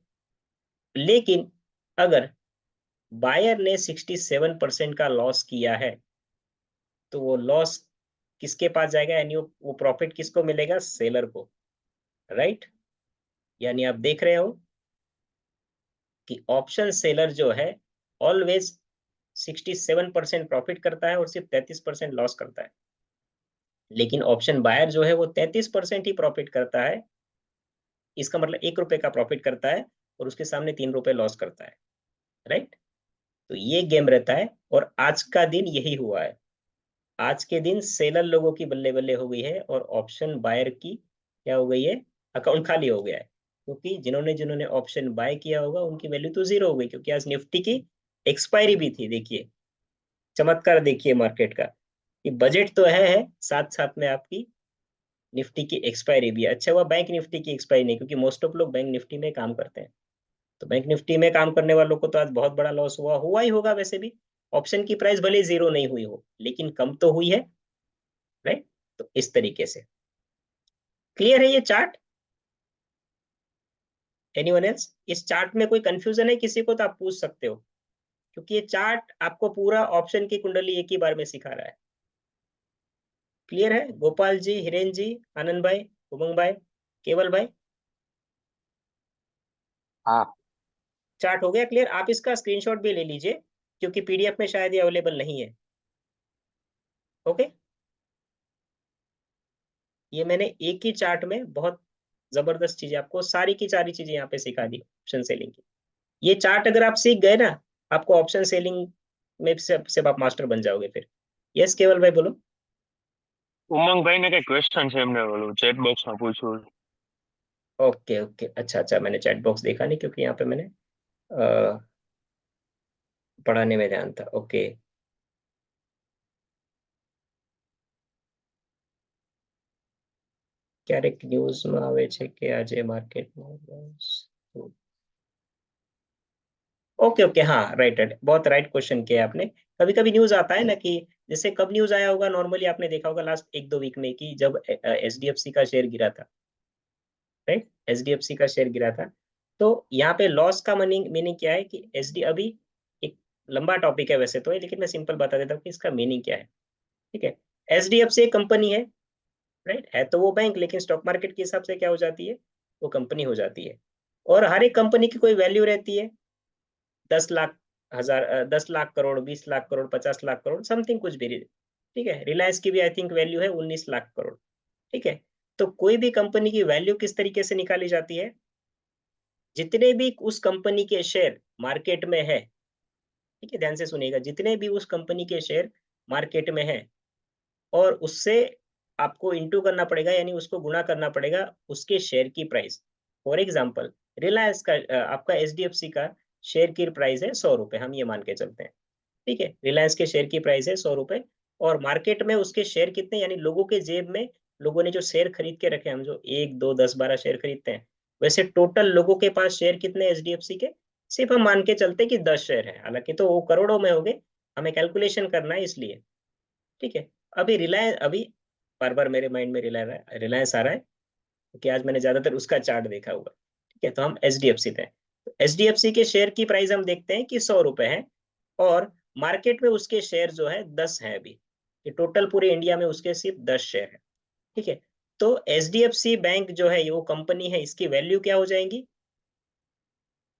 लेकिन अगर बायर ने 67% का लॉस किया है, तो वो लॉस किसके पास जाएगा, यानी वो प्रॉफिट किसको मिलेगा, सेलर को, राइट। यानी आप देख रहे हो कि ऑप्शन सेलर जो है ऑलवेज 67% प्रॉफिट करता है और सिर्फ 33% लॉस करता है। लेकिन ऑप्शन बायर जो है वो 33% ही प्रॉफिट करता है, इसका मतलब 1 रुपए का प्रॉफिट करता है और उसके सामने 3 रुपए लॉस करता है, राइट। तो ये गेम रहता है और आज का दिन यही हुआ है। आज के दिन सेलर लोगों की बल्ले बल्ले हो गई है और ऑप्शन बायर की क्या हो गई है, अकाउंट खाली हो गया है। क्योंकि जिन्होंने जिन्होंने ऑप्शन बाय किया होगा उनकी वैल्यू तो जीरो हो गई, क्योंकि आज निफ्टी की एक्सपायरी भी थी। देखिए चमत्कार, देखिए मार्केट का, कि बजट तो है साथ साथ में आपकी निफ्टी की एक्सपायरी भी है। अच्छा हुआ बैंक निफ्टी की एक्सपायरी नहीं, क्योंकि मोस्ट ऑफ लोग बैंक निफ्टी में काम करते हैं। तो बैंक निफ्टी में काम करने वालों को तो आज बहुत बड़ा लॉस हुआ हुआ ही होगा वैसे भी। ऑप्शन की प्राइस भले जीरो नहीं हुई हो लेकिन कम तो हुई है, राइट। तो इस तरीके से क्लियर है ये चार्ट। एनीवन एल्स, इस चार्ट में कोई कंफ्यूजन है किसी को तो आप पूछ सकते हो, क्योंकि ये चार्ट आपको पूरा ऑप्शन की कुंडली एक ही बार में सिखा रहा है। क्लियर है गोपाल जी, हिरेन जी, आनंद भाई, उमंग भाई, केवल भाई, हाँ। चार्ट हो गया क्लियर। आप इसका स्क्रीनशॉट भी ले लीजिए क्योंकि पीडीएफ में शायद ये अवेलेबल नहीं है। ओके, ये मैंने एक ही चार्ट में बहुत जबरदस्त चीजें आपको सारी की सारी चीजें यहाँ पे सिखा दी ऑप्शन सेलिंग की। ये चार्ट अगर आप सीख गए ना, आपको ऑप्शन सेलिंग में से आप मास्टर बन जाओगे फिर। यस केवल भाई बोलो। ઉમંગભાઈ ને કઈ ક્વેશ્ચન છે એમને ઓલું ચેટ બોક્સમાં પૂછવું. ओके ओके, अच्छा अच्छा, मैंने चैट बॉक्स देखा नहीं क्योंकि यहाँ पे मैंने पढ़ाने में ध्यान था। ओके, ક્યારેક ન્યૂઝમાં આવે છે કે આજે માર્કેટમાં, ओके ओके, हाँ राइट राइट, बहुत राइट क्वेश्चन किया आपने। कभी कभी न्यूज आता है ना कि जैसे कब न्यूज आया होगा, नॉर्मली आपने देखा होगा लास्ट एक दो वीक में कि जब एचडीएफसी का शेयर गिरा था, राइट, एचडीएफसी का शेयर गिरा था। तो यहाँ पे लॉस का मीनिंग मीनिंग क्या है कि एचडी अभी एक लंबा टॉपिक है वैसे तो है, लेकिन मैं सिंपल बता देता हूँ कि इसका मीनिंग क्या है। ठीक है, एचडीएफसी एक कंपनी है, राइट, है तो वो बैंक, लेकिन स्टॉक मार्केट के हिसाब से क्या हो जाती है, वो कंपनी हो जाती है। और हर एक कंपनी की कोई वैल्यू रहती है, 10 लाख, 10 लाख करोड़, 20 लाख करोड़, 50 लाख करोड़, समथिंग कुछ भी। ठीक है, रिलायंस की भी आई थिंक वैल्यू है 19 लाख करोड़। ठीक है, तो कोई भी कंपनी की वैल्यू किस तरीके से निकाली जाती है, जितने भी उस कंपनी के शेयर मार्केट में है, ठीक है ध्यान से सुनिएगा, जितने भी उस कंपनी के शेयर मार्केट में है और उससे आपको इंटू करना पड़ेगा, यानी उसको गुणा करना पड़ेगा उसके शेयर की प्राइस। फॉर एग्जाम्पल रिलायंस का आपका एचडीएफसी का शेयर की प्राइस है 100 रुपए, हम ये मान के चलते हैं। ठीक है, रिलायंस के शेयर की प्राइस है 100 रुपए और मार्केट में उसके शेयर कितने, यानी लोगों के जेब में, लोगों ने जो शेयर खरीद के रखे, हम जो 1 2 10 12 शेयर खरीदते हैं, वैसे टोटल लोगों के पास शेयर कितने एचडीएफसी के, सिर्फ हम मान के चलते हैं कि 10 शेयर है, हालांकि तो वो करोड़ों में हो गए, हमें कैलकुलेशन करना है इसलिए। ठीक है, अभी रिलायंस, अभी बार बार मेरे माइंड में रिलायंस आ रहा है क्योंकि आज मैंने ज्यादातर उसका चार्ट देखा हुआ। ठीक है, तो हम एचडीएफसी पे हैं, तो एचडीएफसी के शेयर की प्राइस हम देखते हैं कि 100 रुपए है और मार्केट में उसके शेयर जो है 10 है अभी, कि टोटल पूरे इंडिया में उसके सिर्फ 10 शेयर है। ठीक है, तो एचडीएफसी बैंक जो है ये वो कंपनी है, इसकी वैल्यू क्या हो जाएगी,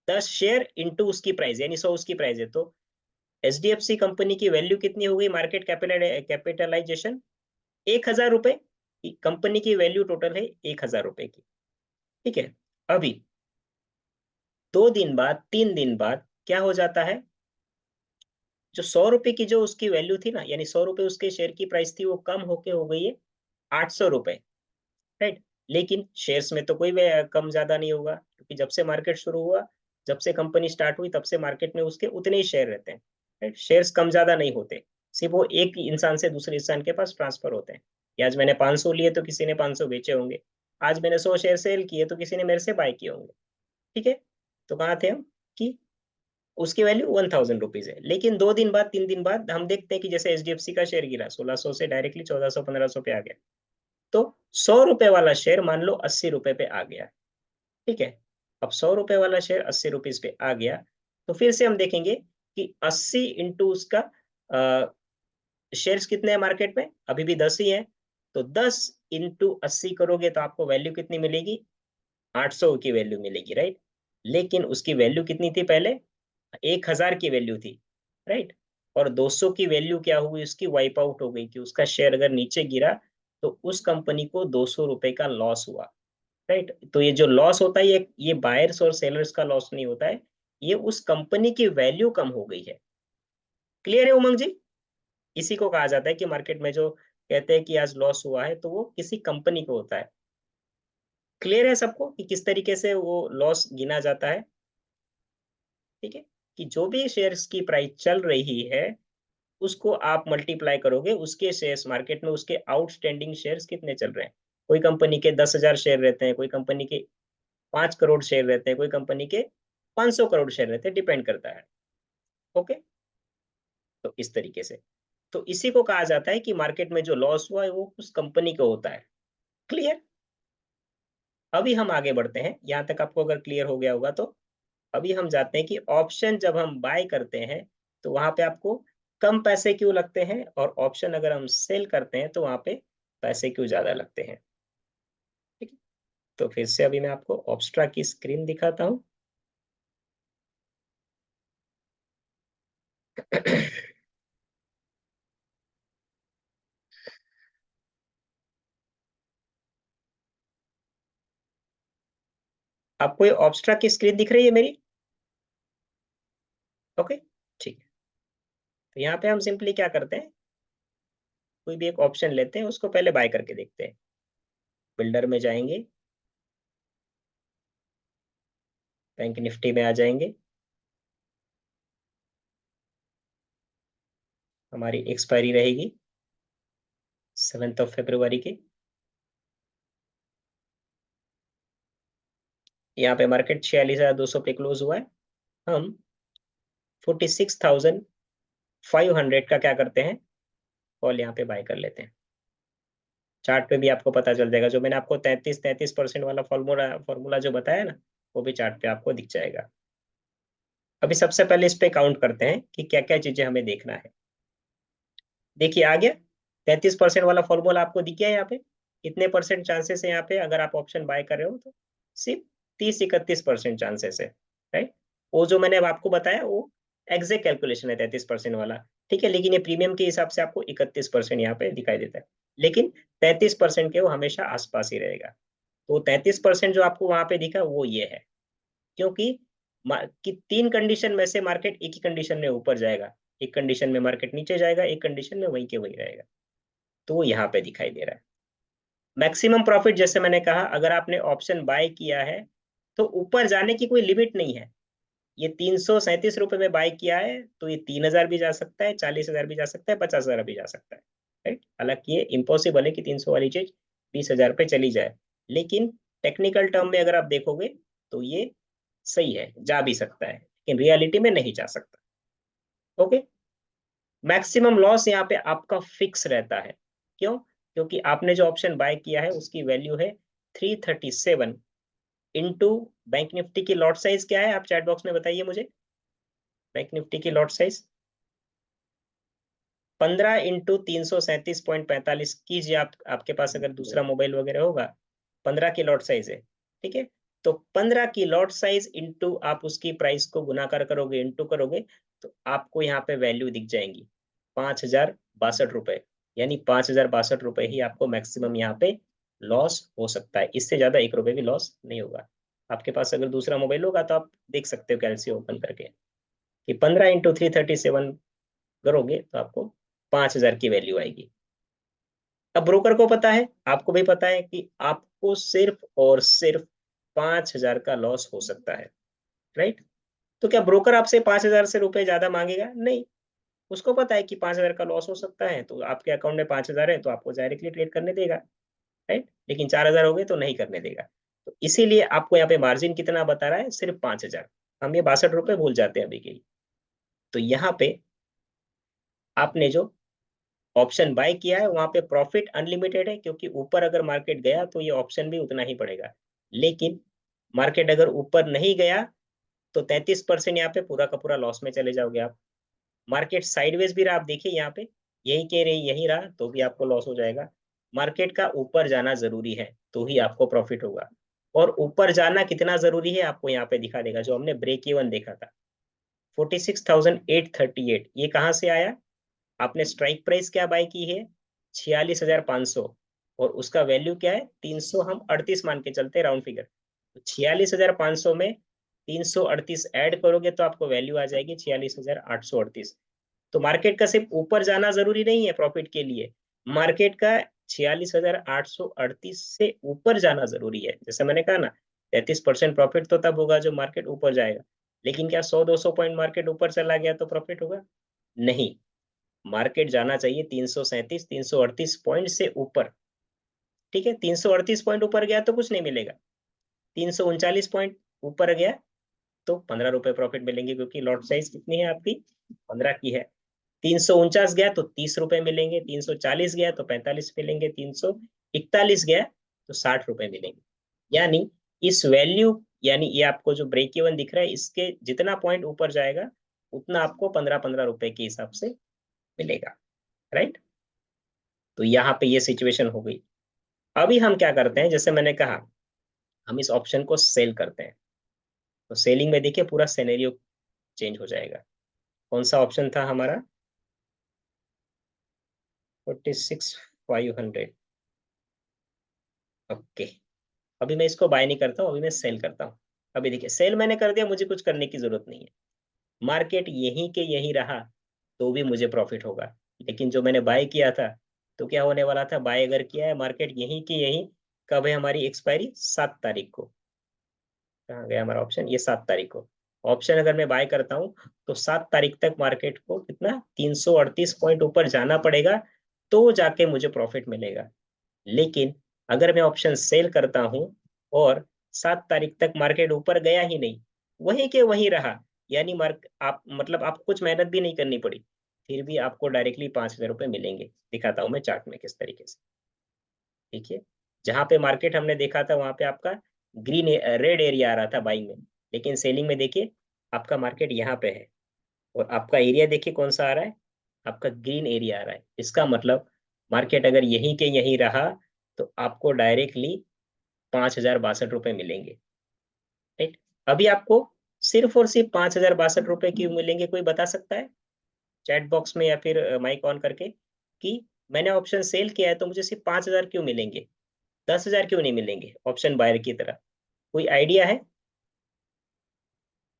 10 शेयर इंटू उसकी प्राइस, यानी 100 उसकी प्राइस है, तो HDFC कंपनी की वैल्यू कितनी हो गई, मार्केट कैपिटलाइजेशन 1,000 रुपए की, कंपनी की वैल्यू टोटल है 1,000 रुपए की। ठीक है, अभी 2 दिन बाद 3 दिन बाद क्या हो जाता है, जो 100 रुपए की जो उसकी वैल्यू थी ना, यानी 100 रुपए उसके शेयर की प्राइस थी, वो कम होके हो गई है 800 रुपए, राइट। लेकिन शेयर्स में तो कोई कम ज्यादा नहीं होगा, क्योंकि जब से मार्केट शुरू हुआ, जब से कंपनी स्टार्ट हुई, तब से मार्केट में उसके उतने ही शेयर रहते हैं, राइट। शेयर्स कम ज्यादा नहीं होते, सिर्फ वो एक इंसान से दूसरे इंसान के पास ट्रांसफर होते हैं। कि आज मैंने 500 लिए तो किसी ने 500 बेचे होंगे, आज मैंने 100 शेयर सेल किए तो किसी ने मेरे से बाय किए होंगे। ठीक है, तो कहाँ थे हम कि उसकी वैल्यू 1,000 रुपीज है। लेकिन 2 दिन बाद 3 दिन बाद हम देखते हैं कि जैसे HDFC का शेयर गिरा 1600 से डायरेक्टली 1400 1500 पे आ गया, तो 100 रुपए वाला शेयर मान लो 80 रुपए पे आ गया। ठीक है, अब 100 रुपए वाला शेयर 80 रुपीज पे आ गया, तो फिर से हम देखेंगे कि 80 इंटू उसका शेयर्स कितने हैं मार्केट में, अभी भी 10 ही है, तो 10 इंटू 80 करोगे तो आपको वैल्यू कितनी मिलेगी, 800 की वैल्यू मिलेगी, राइट। लेकिन उसकी वैल्यू कितनी थी पहले, 1,000 की वैल्यू थी, राइट। और 200 की वैल्यू क्या हुई, उसकी वाइप आउट हो गई, कि उसका शेयर अगर नीचे गिरा तो उस कंपनी को 200 रुपए का लॉस हुआ, राइट। तो ये जो लॉस होता है, ये बायर्स और सेलर्स का लॉस नहीं होता है, ये उस कंपनी की वैल्यू कम हो गई है। क्लियर है उमंग जी? इसी को कहा जाता है कि मार्केट में जो कहते हैं कि आज लॉस हुआ है, तो वो किसी कंपनी को होता है। क्लियर है सबको कि किस तरीके से वो लॉस गिना जाता है? ठीक है, कि जो भी शेयर्स की प्राइस चल रही है, उसको आप मल्टीप्लाई करोगे उसके शेयर्स, मार्केट में उसके आउटस्टैंडिंग शेयर्स कितने चल रहे हैं। कोई कंपनी के 10,000 शेयर रहते हैं, कोई कंपनी के 5 करोड़ शेयर रहते हैं, कोई कंपनी के 500 करोड़ शेयर रहते हैं, डिपेंड करता है। ओके, तो इस तरीके से, तो इसी को कहा जाता है कि मार्केट में जो लॉस हुआ है वो उस कंपनी को होता है। क्लियर? अभी हम आगे बढ़ते हैं, यहां तक आपको अगर क्लियर हो गया होगा तो अभी हम जाते हैं कि ऑप्शन जब हम बाय करते हैं तो वहां पे आपको कम पैसे क्यों लगते हैं, और ऑप्शन अगर हम सेल करते हैं तो वहां पे पैसे क्यों ज्यादा लगते हैं। ठीक है, तो फिर से अभी मैं आपको ऑब्स्ट्रा की स्क्रीन दिखाता हूँ। आपको ये ऑब्स्ट्रा की स्क्रीन दिख रही है मेरी? ओके, ठीक है। तो यहाँ पे हम सिंपली क्या करते हैं, कोई भी एक ऑप्शन लेते हैं, उसको पहले बाय करके देखते हैं। बिल्डर में जाएंगे, बैंक निफ्टी में आ जाएंगे, हमारी एक्सपायरी रहेगी 7 फरवरी की। यहाँ पे मार्केट 46,200 पे क्लोज हुआ है। हम 46,500 का क्या करते हैं, कॉल यहाँ पे बाय कर लेते हैं। चार्ट पे भी आपको पता चल जाएगा, जो मैंने आपको 33% वाला फॉर्मूला फॉर्मूला जो बताया ना, वो भी चार्ट पे आपको दिख जाएगा। अभी सबसे पहले इस पे काउंट करते हैं कि क्या क्या चीजें हमें देखना है। देखिए आ गया 33% वाला फॉर्मूला आपको दिख गया यहाँ पे। कितने परसेंट चांसेस है यहाँ पे, अगर आप ऑप्शन बाय कर रहे हो तो सिर्फ 30-31% चांसेस है, राइट। वो जो मैंने अब आपको बताया वो एग्जैक्ट कैलकुलेशन है 33% वाला। ठीक है, लेकिन ये प्रीमियम के हिसाब से आपको 31% यहाँ पे दिखाई देता है, लेकिन 33% के वो हमेशा आसपास ही रहेगा। तो 33% जो आपको वहां पे दिखा वो ये है, क्योंकि कि 3 कंडीशन में से मार्केट एक ही कंडीशन में ऊपर जाएगा, एक कंडीशन में मार्केट नीचे जाएगा, एक कंडीशन में वही के वही रहेगा, तो वो यहाँ पे दिखाई दे रहा है। मैक्सिमम प्रॉफिट, जैसे मैंने कहा, अगर आपने ऑप्शन बाय किया है तो ऊपर जाने की कोई लिमिट नहीं है। ये 337 रुपए में बाय किया है तो ये 3,000 भी जा सकता है, 40,000 भी जा सकता है, 50,000 भी जा सकता है, राइट। हालांकि ये इम्पॉसिबल है कि 300 वाली चीज 20,000 पे चली जाए, लेकिन टेक्निकल टर्म में अगर आप देखोगे तो ये सही है, जा भी सकता है, लेकिन रियलिटी में नहीं जा सकता। ओके, मैक्सिमम लॉस यहाँ पे आपका फिक्स रहता है। क्यों? क्योंकि आपने जो ऑप्शन बाय किया है उसकी वैल्यू है 337 इंटू बैंक निफ्टी की लॉट साइज क्या है, आप चैट बॉक्स में बताइए मुझे। बैंक निफ्टी की लॉट साइज 15 इंटू 337.45 कीजिए, आप आपके पास अगर दूसरा मोबाइल वगैरह होगा, 15 की लॉट साइज है। ठीक है, तो 15 की लॉट साइज इंटू आप उसकी प्राइस को गुणाकार करोगे, इंटू करोगे, तो आपको यहाँ पे वैल्यू दिख जाएंगी 5,062 रुपए, यानी 5,062 रुपए ही आपको मैक्सिमम यहाँ पे लॉस हो सकता है। इससे ज्यादा 1 रुपए भी लॉस नहीं होगा। आपके पास अगर दूसरा मोबाइल होगा तो आप देख सकते हो कैलसी ओपन करके कि 15 × 337 करोगे तो आपको 5,000 की वैल्यू आएगी। अब ब्रोकर को पता है, आपको भी पता है कि आपको सिर्फ और सिर्फ 5,000 का लॉस हो सकता है, राइट। तो क्या ब्रोकर आपसे 5,000 से रुपए ज्यादा मांगेगा? नहीं। उसको पता है कि 5,000 का लॉस हो सकता है, तो आपके अकाउंट में 5,000 है तो आपको डायरेक्टली ट्रेड करने देगा, राइट। लेकिन 4,000 हो गए तो नहीं करने देगा। तो इसीलिए आपको यहाँ पे मार्जिन कितना बता रहा है? सिर्फ 5,000। हम ये 62 रुपए भूल जाते हैं अभी के लिए। तो यहाँ पे आपने जो ऑप्शन बाय किया है वहां पे प्रॉफिट अनलिमिटेड है, क्योंकि ऊपर अगर मार्केट गया तो ये ऑप्शन भी उतना ही पड़ेगा। लेकिन मार्केट अगर ऊपर नहीं गया तो 33% यहाँ पे पूरा का पूरा लॉस में चले जाओगे आप। मार्केट साइडवेज भी रहा, आप देखिए यहाँ पे यही कह रही यही रहा तो भी आपको लॉस हो जाएगा। मार्केट का ऊपर जाना जरूरी है तो ही आपको प्रॉफिट होगा। और ऊपर जाना कितना जरूरी है आपको यहाँ पे दिखा देगा, जो हमने ब्रेक इवन देखा था 46,838, ये कहाँ से आया? आपने स्ट्राइक प्राइस क्या बाय की है? 46,500, और उसका वैल्यू क्या है? 300, हम 38 मान के चलते राउंड फिगर। तो 46,500 में 338 ऐड करोगे तो आपको वैल्यू आ जाएगी 46,838। तो मार्केट का सिर्फ ऊपर जाना जरूरी नहीं है प्रॉफिट के लिए, मार्केट का 46,838 से ऊपर जाना जरूरी है। जैसे मैंने कहा ना, 33% प्रॉफिट तो तब होगा जो मार्केट ऊपर जाएगा। लेकिन क्या 100-200 पॉइंट मार्केट ऊपर चला गया तो प्रॉफिट होगा? नहीं। मार्केट जाना चाहिए 337 338 पॉइंट से ऊपर, ठीक है। 338 पॉइंट ऊपर गया तो कुछ नहीं मिलेगा। 339 पॉइंट ऊपर गया तो 15 रुपए प्रॉफिट मिलेंगे, क्योंकि लॉट साइज कितनी है आपकी? 15 की है। 349 गया तो 30 रुपए मिलेंगे, 340 गया तो 45 मिलेंगे, 341 गया तो 60 रुपए मिलेंगे। यानी इस वैल्यू, यानी ये आपको जो ब्रेक इवन दिख रहा है, इसके जितना पॉइंट ऊपर जाएगा उतना आपको 15-15 रुपए के हिसाब से मिलेगा, राइट। तो यहाँ पे ये सिचुएशन हो गई। अभी हम क्या करते हैं, जैसे मैंने कहा हम इस ऑप्शन को सेल करते हैं। तो सेलिंग में देखिए पूरा सिनेरियो चेंज हो जाएगा। कौन सा ऑप्शन था हमारा? 46,500। ओके, अभी मैं इसको बाय नहीं करता हूँ, अभी मैं सेल करता हूँ। अभी देखिए सेल मैंने कर दिया, मुझे कुछ करने की जरूरत नहीं है। मार्केट यहीं के यहीं रहा तो भी मुझे प्रॉफिट होगा। लेकिन जो मैंने बाय किया था तो क्या होने वाला था? बाय अगर किया है मार्केट यहीं के यहीं, कब है हमारी एक्सपायरी? 7 तारीख को। कहाँ गया हमारा ऑप्शन? ये 7 तारीख को। ऑप्शन अगर मैं बाय करता हूँ तो 7 तारीख तक मार्केट को कितना? 338 पॉइंट ऊपर जाना पड़ेगा तो जाके मुझे प्रॉफिट मिलेगा। लेकिन अगर मैं ऑप्शन सेल करता हूं और 7 तारीख तक मार्केट ऊपर गया ही नहीं, वहीं के वहीं रहा, यानी मार्क आप मतलब आपको कुछ मेहनत भी नहीं करनी पड़ी, फिर भी आपको डायरेक्टली 5,000 रुपए मिलेंगे। दिखाता हूं मैं चार्ट में किस तरीके से। देखिए जहां पे मार्केट हमने देखा था वहां पे आपका ग्रीन रेड एरिया आ रहा था बाइंग में, लेकिन सेलिंग में देखिए आपका मार्केट यहाँ पे है और आपका एरिया देखिए कौन सा आ रहा है? आपका ग्रीन एरिया आ रहा है। इसका मतलब मार्केट अगर यहीं के यहीं रहा तो आपको डायरेक्टली 5,062 रुपए मिलेंगे, राइट। अभी आपको सिर्फ और सिर्फ 5,062 रुपए क्यों मिलेंगे? कोई बता सकता है चैट बॉक्स में या फिर माइक ऑन करके कि मैंने ऑप्शन सेल किया है तो मुझे सिर्फ 5,000 क्यों मिलेंगे, 10,000 क्यों नहीं मिलेंगे ऑप्शन बायर की तरह? कोई आइडिया है?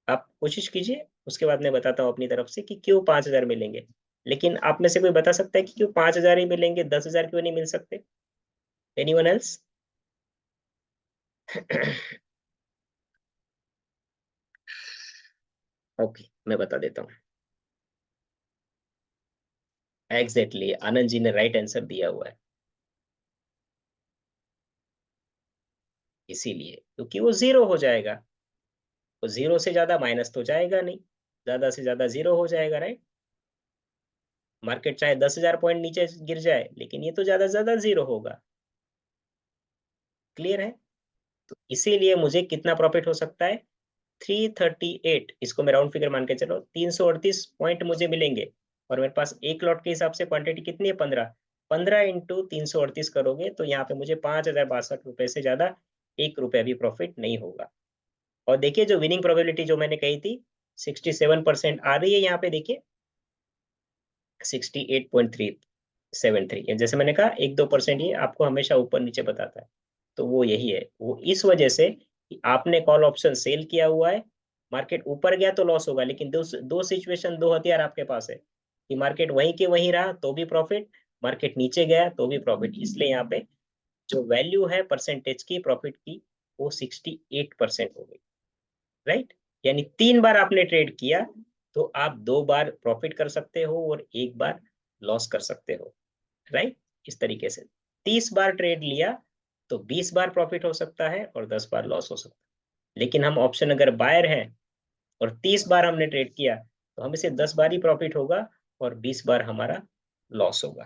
आप कोशिश कीजिए, उसके बाद मैं बताता हूँ अपनी तरफ से कि क्यों 5,000 मिलेंगे। लेकिन आप में से कोई बता सकता है कि क्यों 5,000 ही मिलेंगे, 10,000 क्यों नहीं मिल सकते? Anyone else? ओके, मैं बता देता हूँ। एग्जैक्टली, आनंद जी ने राइट आंसर दिया हुआ है। इसीलिए क्योंकि वो जीरो हो जाएगा, तो जीरो से ज्यादा माइनस तो जाएगा नहीं, ज्यादा से ज्यादा जीरो हो जाएगा, राइट। मार्केट चाहे 10,000 पॉइंट नीचे गिर जाए लेकिन ये तो ज्यादा से ज्यादा जीरो होगा। क्लियर है? तो इसीलिए मुझे कितना प्रॉफिट हो सकता है? 338, इसको मैं राउंड फिगर मान के चलो, 338 पॉइंट मुझे मिलेंगे। और मेरे पास एक लॉट के हिसाब से क्वांटिटी कितनी है? 15। 15 इंटू 338 करोगे तो यहाँ पे मुझे 5,062 रुपए से ज्यादा 1 रुपया भी प्रॉफिट नहीं होगा। और देखिए जो विनिंग प्रोबेबिलिटी जो मैंने कही थी 67% आ रही है यहाँ पे, देखिए 68.373। जैसे मैंने कहा 1-2% ये आपको हमेशा ऊपर नीचे बताता है, तो वो यही है। वो इस वजह से कि आपने कॉल ऑप्शन सेल किया हुआ है, मार्केट ऊपर गया तो लॉस होगा, लेकिन दो दो सिचुएशन, दो हथियार आपके पास है कि मार्केट वहीं के वहीं रहा तो भी प्रॉफिट, मार्केट नीचे गया तो भी प्रॉफिट। इसलिए यहाँ पे जो वैल्यू है परसेंटेज की प्रॉफिट की, वो 68% हो गई, राइट। यानी 3 बार आपने ट्रेड किया तो आप 2 बार प्रॉफिट कर सकते हो और 1 बार लॉस कर सकते हो, राइट। इस तरीके से 30 बार ट्रेड लिया तो 20 बार प्रॉफिट हो सकता है और 10 बार लॉस हो सकता है। लेकिन हम ऑप्शन अगर बायर हैं और 30 बार हमने ट्रेड किया तो हमें सिर्फ 10 बार ही प्रॉफिट होगा और 20 बार हमारा लॉस होगा।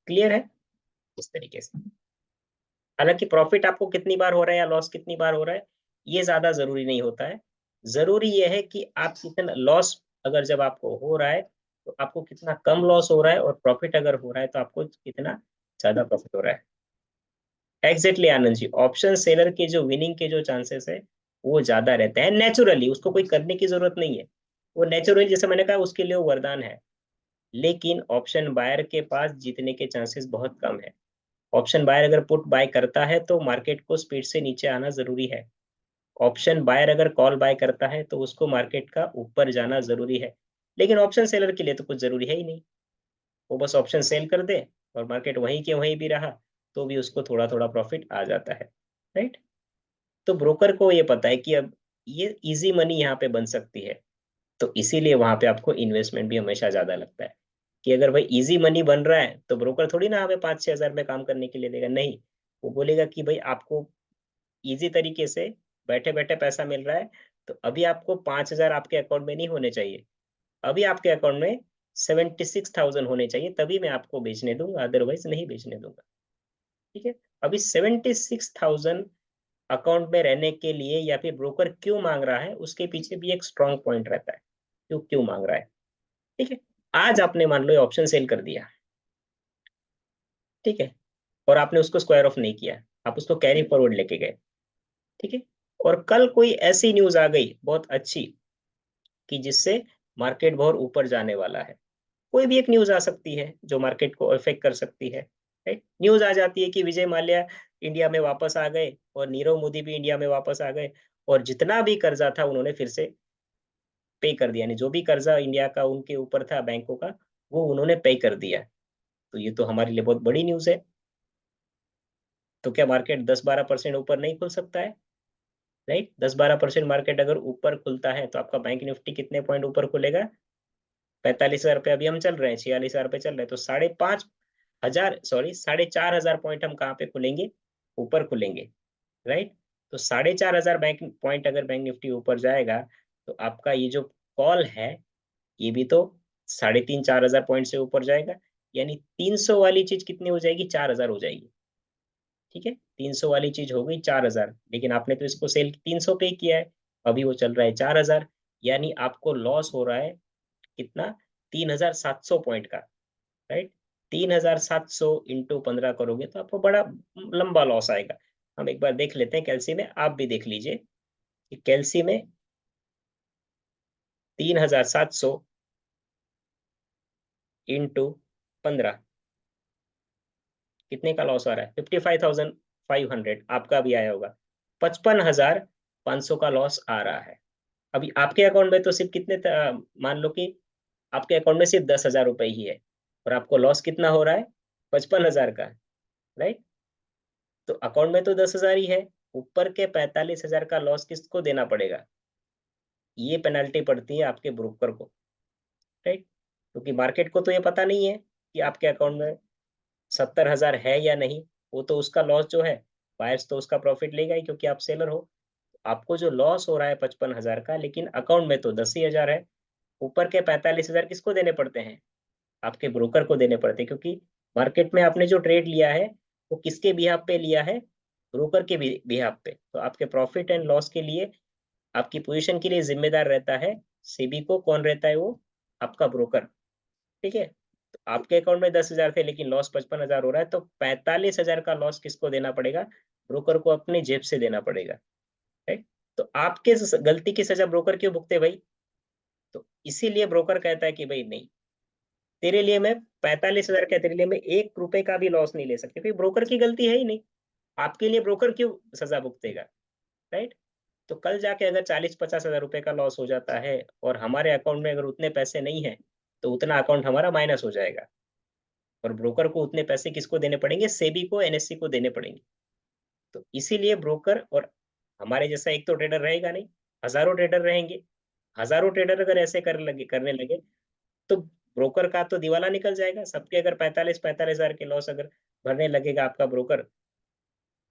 क्लियर है? इस तरीके से। हालांकि प्रॉफिट आपको कितनी बार हो रहा है या लॉस कितनी बार हो रहा है, ये ज्यादा जरूरी नहीं होता है। जरूरी ये है कि आप कितना लॉस, अगर जब आपको हो रहा है तो आपको कितना कम लॉस हो रहा है, और प्रॉफिट अगर हो रहा है तो आपको कितना ज्यादा प्रॉफिट हो रहा है। Exactly Anand ji, option seller के जो विनिंग के जो चांसेस है वो ज्यादा रहते हैं नेचुरली, उसको कोई करने की जरूरत नहीं है। वो नेचुरली, जैसे मैंने कहा, उसके लिए वो वरदान है। लेकिन ऑप्शन बायर के पास जीतने के चांसेस बहुत कम है। ऑप्शन बायर अगर पुट बाय करता है तो मार्केट को स्पीड से नीचे आना जरूरी है। ऑप्शन बायर अगर कॉल बाय करता है तो उसको मार्केट का ऊपर जाना जरूरी है। लेकिन ऑप्शन सेलर के लिए तो कुछ जरूरी है ही नहीं, वो बस ऑप्शन सेल कर दे और मार्केट वहीं के वहीं भी रहा तो भी उसको थोड़ा थोड़ा प्रॉफिट आ जाता है, राइट। तो ब्रोकर को ये पता है कि अब ये इजी मनी यहाँ पे बन सकती है, तो इसीलिए वहां पे आपको इन्वेस्टमेंट भी हमेशा ज्यादा लगता है कि अगर भाई इजी मनी बन रहा है तो ब्रोकर थोड़ी ना हमें 5-6 हजार में काम करने के लिए देगा, नहीं। वो बोलेगा कि भाई आपको इजी तरीके से बैठे बैठे पैसा मिल रहा है, तो अभी आपको 5 हजार आपके अकाउंट में नहीं होने चाहिए, अभी आपके अकाउंट में 76,000 होने चाहिए, तभी मैं आपको बेचने दूंगा, अदरवाइज नहीं बेचने दूंगा। ठीक है। अभी 76,000 अकाउंट में रहने के लिए या फिर ब्रोकर क्यों मांग रहा है, उसके पीछे भी एक स्ट्रॉन्ग पॉइंट रहता है, क्यों क्यों मांग रहा है। ठीक है। आज आपने मान लो ऑप्शन सेल कर दिया, ठीक है, और आपने उसको स्क्वायर ऑफ नहीं किया, आप उसको कैरी फॉरवर्ड लेके गए, ठीक है, और कल कोई ऐसी न्यूज आ गई बहुत अच्छी कि जिससे मार्केट बहुत ऊपर जाने वाला है। कोई भी एक न्यूज आ सकती है जो मार्केट को इफेक्ट कर सकती है, राइट। न्यूज आ जाती है कि विजय माल्या इंडिया में वापस आ गए और नीरव मोदी भी इंडिया में वापस आ गए, और जितना भी कर्जा था उन्होंने फिर से पे कर दिया, यानी जो भी कर्जा इंडिया का उनके ऊपर था बैंकों का, वो उन्होंने पे कर दिया। तो ये तो हमारे लिए बहुत बड़ी न्यूज है। तो क्या मार्केट 10-12% ऊपर नहीं खुल सकता है, राइट। 10-12% मार्केट अगर ऊपर खुलता है तो आपका बैंक निफ्टी कितने पॉइंट ऊपर खुलेगा? 45,000 पे अभी हम चल रहे हैं, 46,000 पे चल रहे हैं, तो 5,500, सॉरी 4,500 पॉइंट हम कहाँ पे खुलेंगे? ऊपर खुलेंगे, राइट। तो 4,500 बैंक पॉइंट अगर बैंक निफ्टी ऊपर जाएगा तो आपका ये जो कॉल है ये भी तो 3,500-4,000 पॉइंट से ऊपर जाएगा, यानी 300 वाली चीज कितनी हो जाएगी? 4,000 हो जाएगी। ठीक है, 300 वाली चीज हो गई 4,000, लेकिन आपने तो इसको सेल 300 पे किया है, अभी वो चल रहा है 4,000, यानी आपको लॉस हो रहा है कितना? 3,700 पॉइंट का, राइट। 3,700 इंटू 15 करोगे तो आपको बड़ा लंबा लॉस आएगा। हम एक बार देख लेते हैं कैलसी में, आप भी देख लीजिए कि कैलसी में 3,700 इंटू 15 कितने का लॉस आ रहा है? 55,500 आपका भी आया होगा, 55,500 का लॉस आ रहा है। अभी आपके अकाउंट में तो सिर्फ कितने मान लो कि आपके अकाउंट में सिर्फ 10,000 रुपए ही है, और आपको लॉस कितना हो रहा है? 55,000 का, राइट। तो अकाउंट में तो 10,000 ही है, ऊपर के 45,000 का लॉस किसको देना पड़ेगा? ये पेनल्टी पड़ती है आपके ब्रोकर को, राइट। क्योंकि मार्केट को तो ये पता नहीं है कि आपके अकाउंट में 70,000 है या नहीं, वो तो उसका लॉस जो है, बायर्स तो उसका प्रॉफिट लेगा ही क्योंकि आप सेलर हो। आपको जो लॉस हो रहा है 55,000 का, लेकिन अकाउंट में तो 10,000 है, ऊपर के 45,000 किसको देने पड़ते हैं? आपके ब्रोकर को देने पड़ते हैं, क्योंकि मार्केट में आपने जो ट्रेड लिया है वो किसके बिहाफ पे लिया है? ब्रोकर के बिहाफ पे। तो आपके प्रॉफिट एंड लॉस के लिए, आपकी पोजीशन के लिए जिम्मेदार रहता है सेबी को। कौन रहता है वो? आपका ब्रोकर। ठीक है। तो आपके अकाउंट में 10,000 थे लेकिन लॉस 55,000 हो रहा है, तो 45,000 का लॉस किसको देना पड़ेगा? ब्रोकर को अपनी जेब से देना पड़ेगा, राइट। तो आपके गलती की सजा ब्रोकर क्यों भुगते भाई? इसीलिए ब्रोकर कहता है कि भाई नहीं, तेरे लिए मैं 45,000 का, तेरे लिए मैं 1 रुपए का भी लॉस नहीं ले सकती, क्योंकि ब्रोकर की गलती है ही नहीं। आपके लिए ब्रोकर क्यों सजा भुगतेगा, राइट? तो कल जाके अगर 40-50 हजार रुपए का लॉस हो जाता है और हमारे अकाउंट में अगर उतने पैसे नहीं है, तो उतना अकाउंट हमारा माइनस हो जाएगा, और ब्रोकर को उतने पैसे किसको देने पड़ेंगे? सेबी को, एनएससी को देने पड़ेंगे। तो इसीलिए ब्रोकर, और हमारे जैसा एक तो ट्रेडर रहेगा नहीं, हजारों ट्रेडर रहेंगे। हजारों ट्रेडर अगर ऐसे करने लगे, तो ब्रोकर का तो दिवाला निकल जाएगा। सबके अगर 45,000 के लॉस अगर भरने लगेगा आपका ब्रोकर,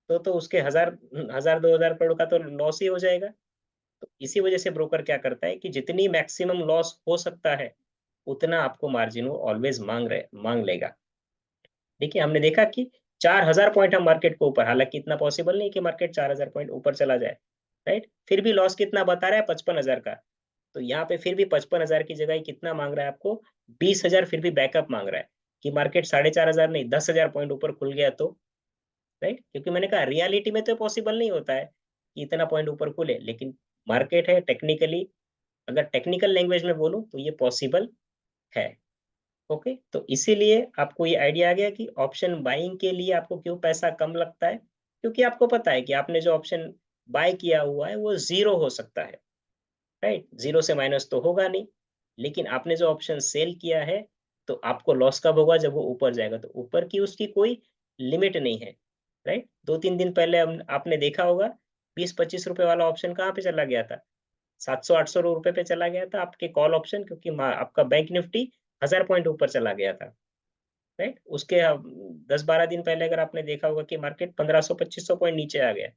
तो उसके 1,000 2,000 करोड़ का तो लॉस ही हो जाएगा। तो इसी वजह से ब्रोकर क्या करता है कि जितनी मैक्सिमम लॉस हो सकता है, उतना आपको मार्जिन वो ऑलवेज मांग लेगा। देखिए, हमने देखा कि 4,000 पॉइंट हम मार्केट को ऊपर, हालांकि इतना पॉसिबल नहीं कि मार्केट 4,000 पॉइंट ऊपर चला जाए, राइट? फिर भी लॉस कितना बता रहा है? 55,000 का। तो यहाँ पे फिर भी 55,000 की जगह कितना मांग रहा है आपको? 20,000 फिर भी बैकअप मांग रहा है कि मार्केट 4,500 नहीं 10,000 पॉइंट ऊपर खुल गया तो, राइट? क्योंकि मैंने कहा रियलिटी में तो पॉसिबल नहीं होता है कि इतना पॉइंट ऊपर खुले, लेकिन मार्केट है टेक्निकली, अगर टेक्निकल लैंग्वेज में बोलूं तो ये पॉसिबल है। ओके, तो इसीलिए आपको ये आइडिया आ गया कि ऑप्शन बाइंग के लिए आपको क्यों पैसा कम लगता है, क्योंकि आपको पता है कि आपने जो ऑप्शन बाय किया हुआ है वो जीरो हो सकता है, राइट? जीरो से माइनस तो होगा नहीं, लेकिन आपने जो ऑप्शन सेल किया है, तो आपको लॉस कब होगा? जब वो ऊपर जाएगा। तो ऊपर की उसकी कोई लिमिट नहीं है, राइट? 2-3 दिन पहले आपने देखा होगा 20-25 रुपए वाला ऑप्शन कहाँ पे चला गया था? 700-800 रुपए पे चला गया था आपके कॉल ऑप्शन, क्योंकि आपका बैंक निफ्टी 1,000 पॉइंट ऊपर चला गया था, राइट? उसके 10-12 दिन पहले अगर आपने देखा होगा कि मार्केट 1,500-2,500 पॉइंट नीचे आ गया,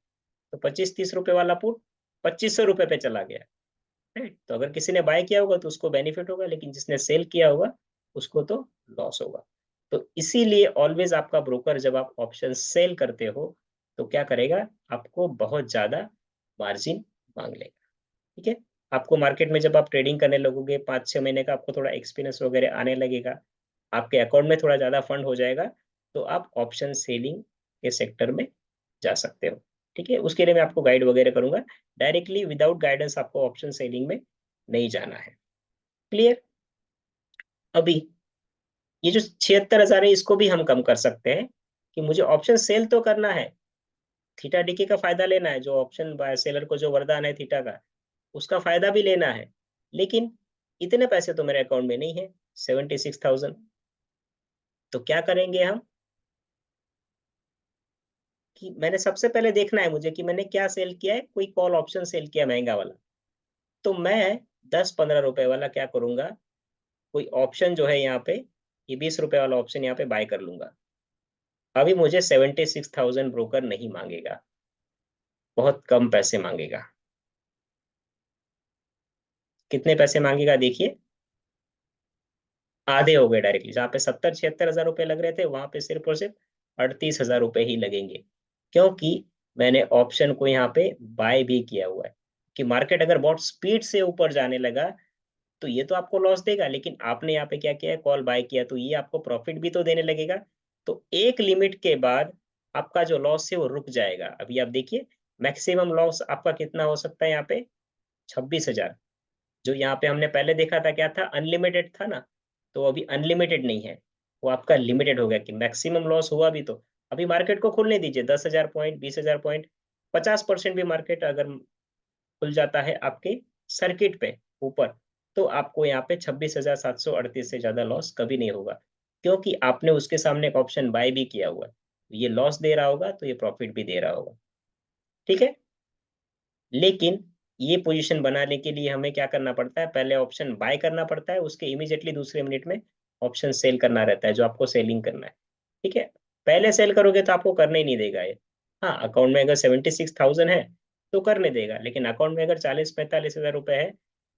तो 25-30 रुपए वाला पुट 2,500 रुपए पे चला गया, राइट? तो अगर किसी ने बाय किया होगा तो उसको बेनिफिट होगा, लेकिन जिसने सेल किया होगा उसको तो लॉस होगा। तो इसीलिए ऑलवेज आपका ब्रोकर जब आप ऑप्शन सेल करते हो, तो क्या करेगा? आपको बहुत ज्यादा मार्जिन मांग लेगा, ठीक है? आपको मार्केट में जब आप ट्रेडिंग करने लगोगे, 5-6 महीने का आपको थोड़ा एक्सपीरियंस वगैरह आने लगेगा, आपके अकाउंट में थोड़ा ज्यादा फंड हो जाएगा, तो आप ऑप्शन सेलिंग के सेक्टर में जा सकते हो, ठीक है? उसके लिए मैं आपको गाइड वगैरह करूंगा। डायरेक्टली विदाउट गाइडेंस आपको ऑप्शन सेलिंग में नहीं जाना है। क्लियर? अभी ये जो 76,000 है, इसको भी हम कम कर सकते हैं कि मुझे ऑप्शन सेल तो करना है, थीटा डीके का फायदा लेना है, जो ऑप्शन बाय सेलर को जो वरदान है थीटा का, उसका फायदा भी लेना है, लेकिन इतने पैसे तो मेरे अकाउंट में नहीं है, 76,000। तो क्या करेंगे हम कि मैंने सबसे पहले देखना है मुझे कि मैंने क्या सेल किया है। कोई कॉल ऑप्शन सेल किया महंगा वाला, तो मैं 10-15 रुपए वाला क्या करूंगा, कोई ऑप्शन जो है यहाँ पे, ये 20 रुपए वाला ऑप्शन यहाँ पे बाय कर लूंगा। अभी मुझे 76,000 ब्रोकर नहीं मांगेगा, बहुत कम पैसे मांगेगा। कितने पैसे मांगेगा देखिए, आधे हो गए डायरेक्टली। जहाँ पे 70-76 हजार रुपए लग रहे थे, वहां पे सिर्फ और सिर्फ 38,000 रुपए ही लगेंगे, क्योंकि मैंने ऑप्शन को यहाँ पे बाय भी किया हुआ है। कि मार्केट अगर बहुत स्पीड से ऊपर जाने लगा, तो ये तो आपको लॉस देगा, लेकिन आपने यहाँ पे क्या किया है? कॉल बाय किया, तो ये आपको प्रॉफिट भी तो देने लगेगा। तो एक लिमिट के बाद आपका जो लॉस है वो रुक जाएगा। अभी आप देखिए, मैक्सिमम लॉस आपका कितना हो सकता है यहाँ पे? 26,000। जो यहाँ पे हमने पहले देखा था क्या था? अनलिमिटेड था ना। तो अभी अनलिमिटेड नहीं है, वो आपका लिमिटेड हो गया कि मैक्सिमम लॉस हुआ भी तो। अभी मार्केट को खुलने दीजिए, 10,000 पॉइंट, 20,000 पॉइंट, 50% भी मार्केट अगर खुल जाता है आपके सर्किट पे ऊपर, तो आपको यहाँ पे 26,738 से ज्यादा लॉस कभी नहीं होगा, क्योंकि आपने उसके सामने एक ऑप्शन बाय भी किया हुआ है। ये लॉस दे रहा होगा तो ये प्रॉफिट भी दे रहा होगा, ठीक है? लेकिन ये पोजीशन बनाने के लिए हमें क्या करना पड़ता है? पहले ऑप्शन बाय करना पड़ता है, उसके इमीडिएटली दूसरे मिनट में ऑप्शन सेल करना रहता है, जो आपको सेलिंग करना है, ठीक है? पहले सेल करोगे तो आपको करने ही नहीं देगा ये। हाँ, अकाउंट में अगर 76,000 है तो करने देगा, लेकिन अकाउंट में अगर 40-45 हजार रुपए है,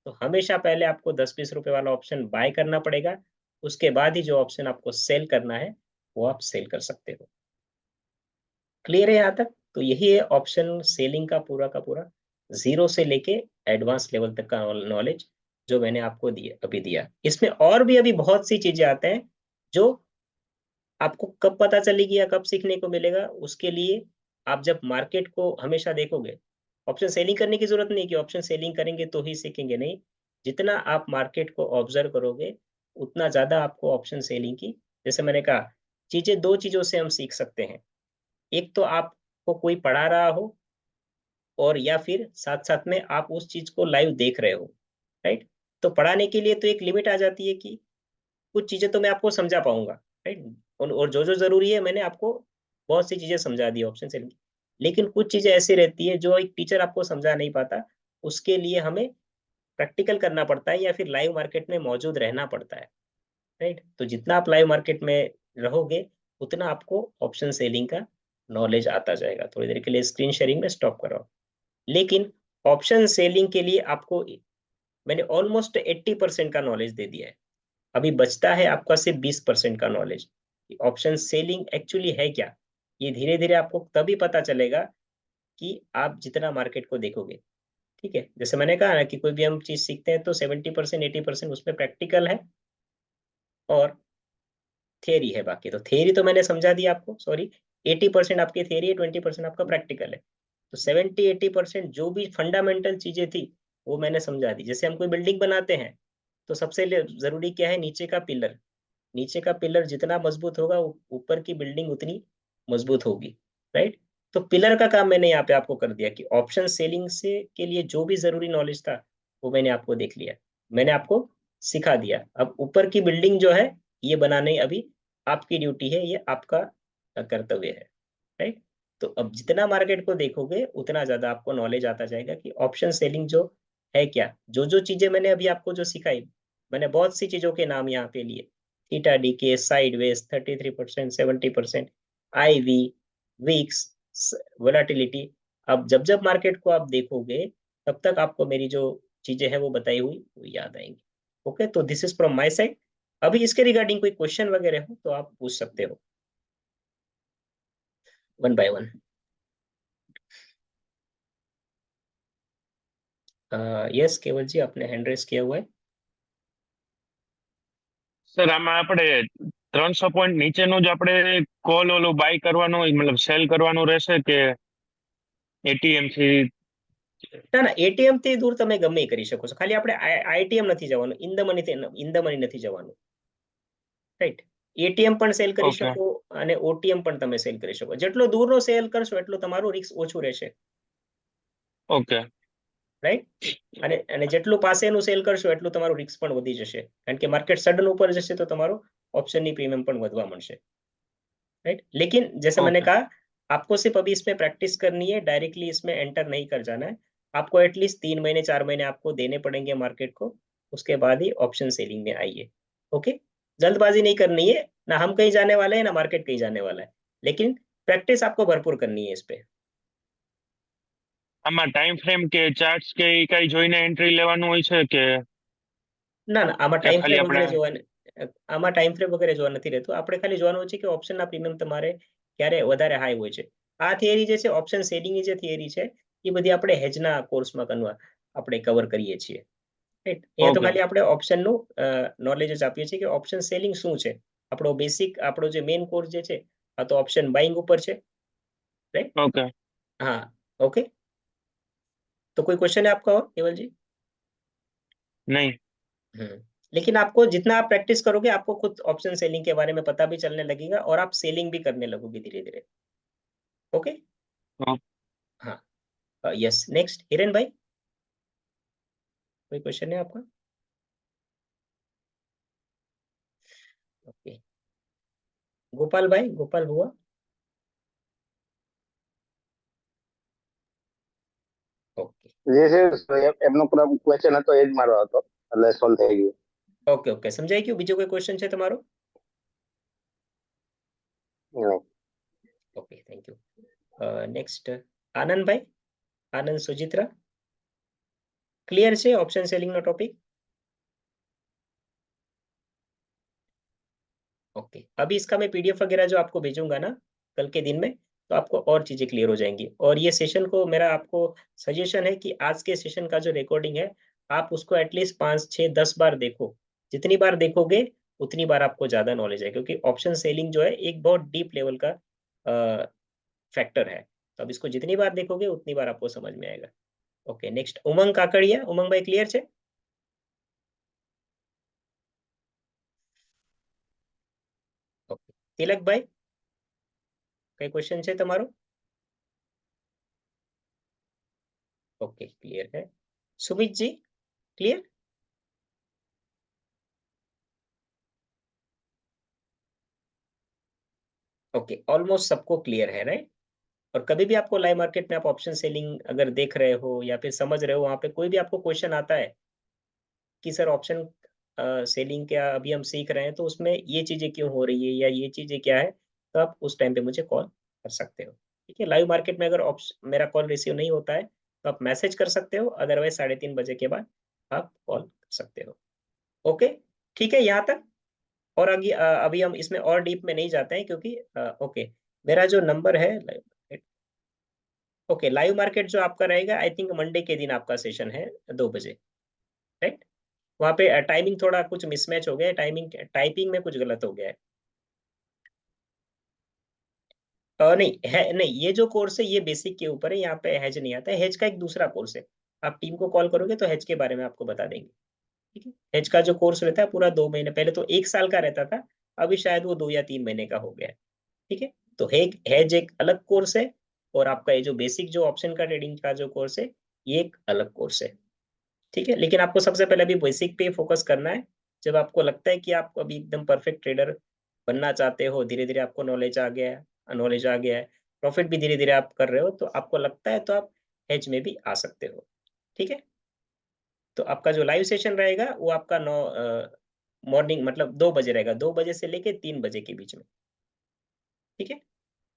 तो हमेशा पहले आपको 10-20 रुपए वाला ऑप्शन बाय करना पड़ेगा। उसके बाद ही जो ऑप्शन आपको सेल करना है, वो आप सेल कर सकते हो। क्लियर है यहाँ तक? तो यही है ऑप्शन सेलिंग का पूरा जीरो से लेके एडवांस लेवल तक का नॉलेज, जो मैंने आपको अभी दिया। इसमें और भी अभी बहुत सी चीजें आते हैं, जो आपको कब पता चलेगी या कब सीखने को मिलेगा, उसके लिए आप जब मार्केट को हमेशा देखोगे। ऑप्शन सेलिंग करने की जरूरत नहीं कि ऑप्शन सेलिंग करेंगे तो ही सीखेंगे, नहीं। जितना आप मार्केट को ऑब्जर्व करोगे उतना ज्यादा आपको ऑप्शन सेलिंग की, जैसे मैंने कहा, चीजें दो चीजों से हम सीख सकते हैं। एक तो आपको कोई पढ़ा रहा हो, और या फिर साथ साथ में आप उस चीज को लाइव देख रहे हो, राइट। तो पढ़ाने के लिए तो एक लिमिट आ जाती है कि कुछ चीजें तो मैं आपको समझा पाऊंगा, राइट। और जो जो जरूरी है मैंने आपको बहुत सी चीजें समझा दी ऑप्शन सेलिंग की। लेकिन कुछ चीजें ऐसी रहती है जो एक टीचर आपको समझा नहीं पाता, उसके लिए हमें प्रैक्टिकल करना पड़ता है या फिर लाइव मार्केट में मौजूद रहना पड़ता है, राइट। तो जितना आप लाइव मार्केट में रहोगे उतना आपको ऑप्शन सेलिंग का नॉलेज आता जाएगा। थोड़ी देर के लिए स्क्रीन शेयरिंग में स्टॉप करो। लेकिन ऑप्शन सेलिंग के लिए आपको मैंने ऑलमोस्ट 80% का नॉलेज दे दिया है। अभी बचता है आपका सिर्फ 20% का नॉलेज। ऑप्शन सेलिंग एक्चुअली है क्या, ये धीरे धीरे आपको तभी पता चलेगा कि आप जितना मार्केट को देखोगे। ठीक है, जैसे मैंने कहा ना कि कोई भी हम चीज सीखते हैं तो 70% 80% उसमें प्रैक्टिकल है और थियरी है। बाकी तो थियरी तो मैंने समझा दी आपको, सॉरी, 80% आपकी थियरी है, 20% आपका प्रैक्टिकल है। तो 70-80% जो भी फंडामेंटल चीजें थी वो मैंने समझा दी। जैसे हम कोई बिल्डिंग बनाते हैं तो सबसे जरूरी क्या है, नीचे का पिलर। नीचे का पिलर जितना मजबूत होगा ऊपर की बिल्डिंग उतनी मजबूत होगी, राइट। तो पिलर का काम मैंने यहाँ पे आपको कर दिया कि ऑप्शन सेलिंग से के लिए जो भी जरूरी नॉलेज था वो मैंने आपको देख लिया, मैंने आपको सिखा दिया। अब ऊपर की बिल्डिंग जो है ये बनाने अभी आपकी ड्यूटी है, ये आपका कर्तव्य है, राइट। तो अब जितना मार्केट को देखोगे उतना ज्यादा आपको नॉलेज आता जाएगा कि ऑप्शन सेलिंग जो है क्या। जो जो चीजें मैंने अभी आपको जो सिखाई, मैंने बहुत सी चीजों के नाम यहाँ पे लिए, theta decay, sideways, 33%, 70%, IV, VIX, volatility. अब जब जब मार्केट को आप देखोगे तब तक आपको मेरी जो चीजें हैं वो बताई हुई वो याद आएंगी। ओके, तो this is from my side. अभी इसके रिगार्डिंग कोई क्वेश्चन वगैरह हो तो आप पूछ सकते हो, वन बाय वन। यस केवल जी, आपने हैंड रेस किया हुआ है। સર આમાં આપણે 300 પોઈન્ટ નીચેનું જ આપણે કોલ ઓલું બાય કરવાનું હોય, મતલબ સેલ કરવાનું રહેશે કે એટીએમ થી? ના ના, એટીએમ થી દૂર તમે ગમે એ કરી શકો છો, ખાલી આપણે આઈટીએમ નથી જવાનું, in the money, in the money નથી જવાનું, રાઈટ। એટીએમ પણ સેલ કરી ઓકે શકો અને ઓટીએમ પણ તમે સેલ કરી શકો। જેટલો દૂરનો સેલ કરશો એટલું તમારું રિસ્ક ઓછું રહેશે, ઓકે રાઈટ। અને અને જેટલું પાસેનું સેલ કરશો એટલું તમારું રિસ્ક પણ વધી જશે, કારણ કે માર્કેટ સડન ઉપર જશે તો તમારો ऑप्शनની प्रीमियम પણ વધવા મળશે, राइट। लेकिन जैसे मैंने ઓકે कहा, आपको सिर्फ अभी इसमें प्रैक्टिस करनी है, डायरेक्टली इसमें एंटर नहीं कर जाना है। आपको एटलीस्ट 3 महीने 4 महीने आपको देने पड़ेंगे मार्केट को, उसके बाद ही ऑप्शन सेलिंग में आइए। ओके, जल्दबाजी नहीं करनी है, ना हम कहीं जाने वाले हैं ना मार्केट कहीं जाने वाला है, लेकिन प्रैक्टिस आपको भरपूर करनी है इस पे। આમાં ટાઈમ ફ્રેમ કે ચાર્ટ્સ કે ઈ કાંઈ જોઈને એન્ટ્રી લેવાનું હોય છે કે ના ના, આમાં કે ટાઈમ ખાલી ફ્રેમ આપણે? વગેરે જોવા આમાં ટાઈમ ફ્રેમ વગેરે જોવા નથી રહેતું। આપણે ખાલી જોવાનું છે કે ઓપ્શનના પ્રીમિયમ તમારે ક્યારે વધારે હાઈ હોય છે। આ થિયરી જે છે, ઓપ્શન સેલિંગની જે થિયરી છે એ બધી આપણે હેજના કોર્સમાં આપણે કવર કરીએ છીએ, રાઈટ। અહીંયા તો ઓકે ખાલી આપણે ઓપ્શનનું નોલેજ જ આપીએ છીએ કે ઓપ્શન સેલિંગ શું છે। આપણો બેસિક, આપણો જે મેઇન કોર્સ જે છે આ તો ઓપ્શન બાઇંગ ઉપર છે, રાઈટ। ઓકે हाँ, ओके। तो कोई क्वेश्चन है आपका और केवल जी? નહીં लेकिन आपको जितना आप प्रैक्टिस करोगे आपको खुद ऑप्शन सेलिंग के बारे में पता भी चलने लगेगा और आप सेलिंग भी करने लगोगे धीरे धीरे। ओके, हाँ। यस, नेक्स्ट हिरेन भाई, कोई क्वेश्चन है आपका? ओके, गोपाल भाई, गोपाल हुआ। ओके જે છે એમનો ક્વેશ્ચન હતો એ જ મારો હતો એટલે સોલ્વ થઈ ગયું। ओके ओके, समझाई क्यों? बीजो कोई क्वेश्चन है તમારો? નહીં। Okay, thank you. नेक्स्ट आनंद भाई, आनंद सुजित्रा, क्लियर છે ऑप्शन सेलिंग નો टॉपिक? ओके, अभी इसका मैं पीडीएफ वगैरह जो आपको भेजूंगा ना कल के दिन में, तो आपको और चीजें क्लियर हो जाएंगी। और ये सेशन को मेरा आपको सजेशन है कि आज के सेशन का जो रिकॉर्डिंग है आप उसको एटलीस्ट 5 6 10 बार देखो। जितनी बार देखोगे उतनी बार आपको ज्यादा नॉलेज है, क्योंकि ऑप्शन सेलिंग जो है एक बहुत डीप लेवल का फैक्टर है। तो अब इसको जितनी बार देखोगे उतनी बार आपको समझ में आएगा। ओके, नेक्स्ट उमंग काकड़िया, उमंग भाई क्लियर है? તિલકભાઈ કઈ ક્વેશ્ચન છે તમારો? ઓકે ક્લિયર है। Sumit ji clear? Okay almost सबको क्लियर है राइट। और कभी भी आपको लाइव मार्केट में आप ऑप्शन सेलिंग अगर देख रहे हो या फिर समझ रहे हो, वहां पे कोई भी आपको क्वेश्चन आता है कि सर ऑप्शन सेलिंग क्या अभी हम सीख रहे हैं तो उसमें ये चीजें क्यों हो रही है या ये चीजें क्या है, तो आप उस टाइम पे मुझे कॉल कर सकते हो। ठीक है, लाइव मार्केट में अगर मेरा कॉल रिसीव नहीं होता है तो आप मैसेज कर सकते हो, अदरवाइज 3:30 बजे के बाद आप कॉल कर सकते हो। ओके ठीक है यहाँ तक। और आगे अभी हम इसमें और डीप में नहीं जाते हैं क्योंकि ओके मेरा जो नंबर है ओके लाइव मार्केट जो आपका रहेगा आई थिंक मंडे के दिन आपका सेशन है 2 बजे राइट। वहाँ पे टाइमिंग थोड़ा कुछ मिसमैच हो गया है, टाइमिंग टाइपिंग में कुछ गलत हो गया है। नहीं है नहीं, ये जो कोर्स है ये बेसिक के ऊपर है, यहाँ पे हेज नहीं आता है। हेज का एक दूसरा कोर्स है, आप टीम को कॉल करोगे तो हेज के बारे में आपको बता देंगे। ठीक है, हेज का जो कोर्स रहता है पूरा 2 महीने, पहले तो 1 साल का रहता था, अभी शायद वो 2 या 3 महीने का हो गया है। ठीक है, तो हेज एक अलग कोर्स है और आपका ये जो बेसिक जो ऑप्शन का ट्रेडिंग का जो कोर्स है ये एक अलग कोर्स है। ठीक है, लेकिन आपको सबसे पहले अभी बेसिक पे फोकस करना है। जब आपको लगता है कि आप अभी एकदम परफेक्ट ट्रेडर बनना चाहते हो, धीरे धीरे आपको नॉलेज आ गया है, प्रॉफिट भी धीरे धीरे आप कर रहे हो, तो आपको लगता है तो आप हेज में भी आ सकते हो। ठीक है, तो आपका जो लाइव सेशन रहेगा वो आपका 9 मॉर्निंग मतलब 2 बजे रहेगा, 2 बजे से लेके 3 बजे के बीच में। ठीक है,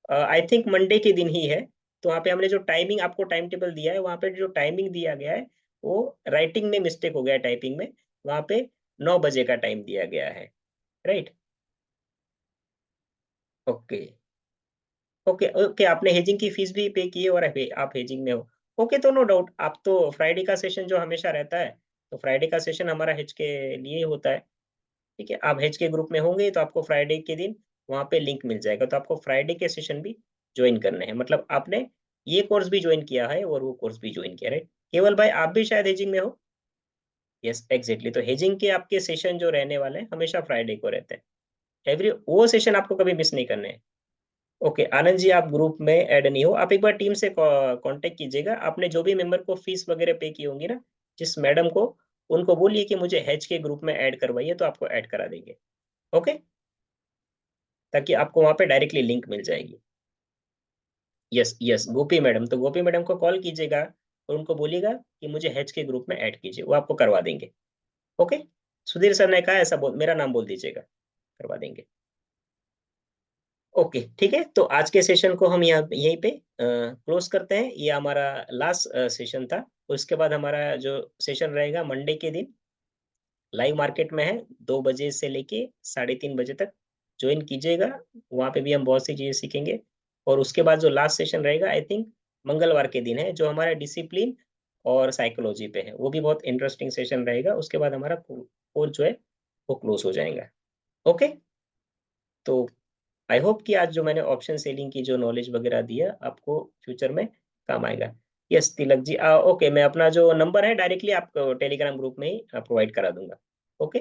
आई थिंक मंडे के दिन ही है, तो वहाँ पे हमने जो टाइमिंग आपको टाइम टेबल दिया है, वहाँ पे जो टाइमिंग दिया गया है वो राइटिंग में मिस्टेक हो गया है, टाइपिंग में वहाँ पे 9 बजे का टाइम दिया गया है राइट। ओके ओके ओके, आपने हेजिंग की फीस भी पे की है और आप हेजिंग में हो। ओके, तो नो डाउट आप तो फ्राइडे का सेशन जो हमेशा रहता है, तो फ्राइडे का सेशन हमारा हेज के लिए ही होता है। ठीक है, आप हेज के ग्रुप में होंगे तो आपको फ्राइडे के दिन वहाँ पे लिंक मिल जाएगा, तो आपको फ्राइडे के सेशन भी ज्वाइन करने हैं। मतलब आपने ये कोर्स भी ज्वाइन किया है और वो कोर्स भी ज्वाइन किया है राइट। केवल भाई आप भी शायद हेजिंग में हो। यस एग्जैक्टली, तो हेजिंग के आपके सेशन जो रहने वाले हैं हमेशा फ्राइडे को रहते हैं। एवरी वो सेशन आपको कभी मिस नहीं करने हैं। ओके आनंद जी, आप ग्रुप में ऐड नहीं हो, आप एक बार टीम से कांटेक्ट कीजिएगा। आपने जो भी मेंबर को फीस वगैरह पे की होंगी ना, जिस मैडम को, उनको बोलिए कि मुझे हेज के ग्रुप में ऐड करवाइए, तो आपको ऐड करा देंगे। ओके, ताकि आपको वहां पे डायरेक्टली लिंक मिल जाएगी। यस यस गोपी मैडम, तो गोपी मैडम को कॉल कीजिएगा और उनको बोलिएगा कि मुझे हेज के ग्रुप में ऐड कीजिए, वो आपको करवा देंगे। ओके, सुधीर सर ने कहा ऐसा मेरा नाम बोल दीजिएगा, करवा देंगे। ओके ठीक है, तो आज के सेशन को हम यहाँ यहीं पे क्लोज करते हैं। ये हमारा लास्ट सेशन था। उसके बाद हमारा जो सेशन रहेगा मंडे के दिन लाइव मार्केट में है, 2 बजे से लेके 3:30 बजे तक ज्वाइन कीजिएगा। वहाँ पे भी हम बहुत सी चीजें सीखेंगे। और उसके बाद जो लास्ट सेशन रहेगा आई थिंक मंगलवार के दिन है, जो हमारा डिसिप्लिन और साइकोलॉजी पे है, वो भी बहुत इंटरेस्टिंग सेशन रहेगा। उसके बाद हमारा कोर्स जो है वो क्लोज हो जाएगा। ओके, तो आई होप कि आज जो मैंने ऑप्शन सेलिंग की जो नॉलेज वगैरह दिया आपको फ्यूचर में काम आएगा। यस तिलक जी, ओके मैं अपना जो नंबर है डायरेक्टली आपको टेलीग्राम ग्रुप में ही प्रोवाइड करा दूंगा। ओके,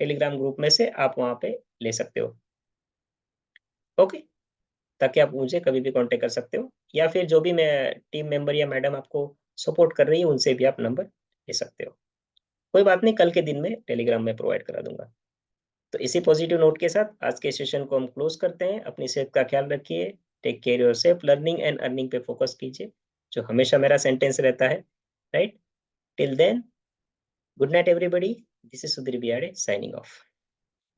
टेलीग्राम ग्रुप में से आप वहाँ पे ले सकते हो। ओके, ताकि आप मुझे कभी भी कांटेक्ट कर सकते हो, या फिर जो भी मैं टीम मेंबर या मैडम आपको सपोर्ट कर रही है उनसे भी आप नंबर ले सकते हो। कोई बात नहीं, कल के दिन में टेलीग्राम में प्रोवाइड करा दूंगा। तो इसी पॉजिटिव नोट के साथ आज के सेशन को हम क्लोज करते हैं। अपनी सेहत का ख्याल रखिए, take care yourself, learning and earning पे फोकस कीजिए, जो हमेशा मेरा सेंटेंस रहता है right. Till then, good night everybody, this is Sudhir Biyade signing off.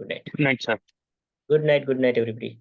Good night, नहीं sir. Good night, good night everybody.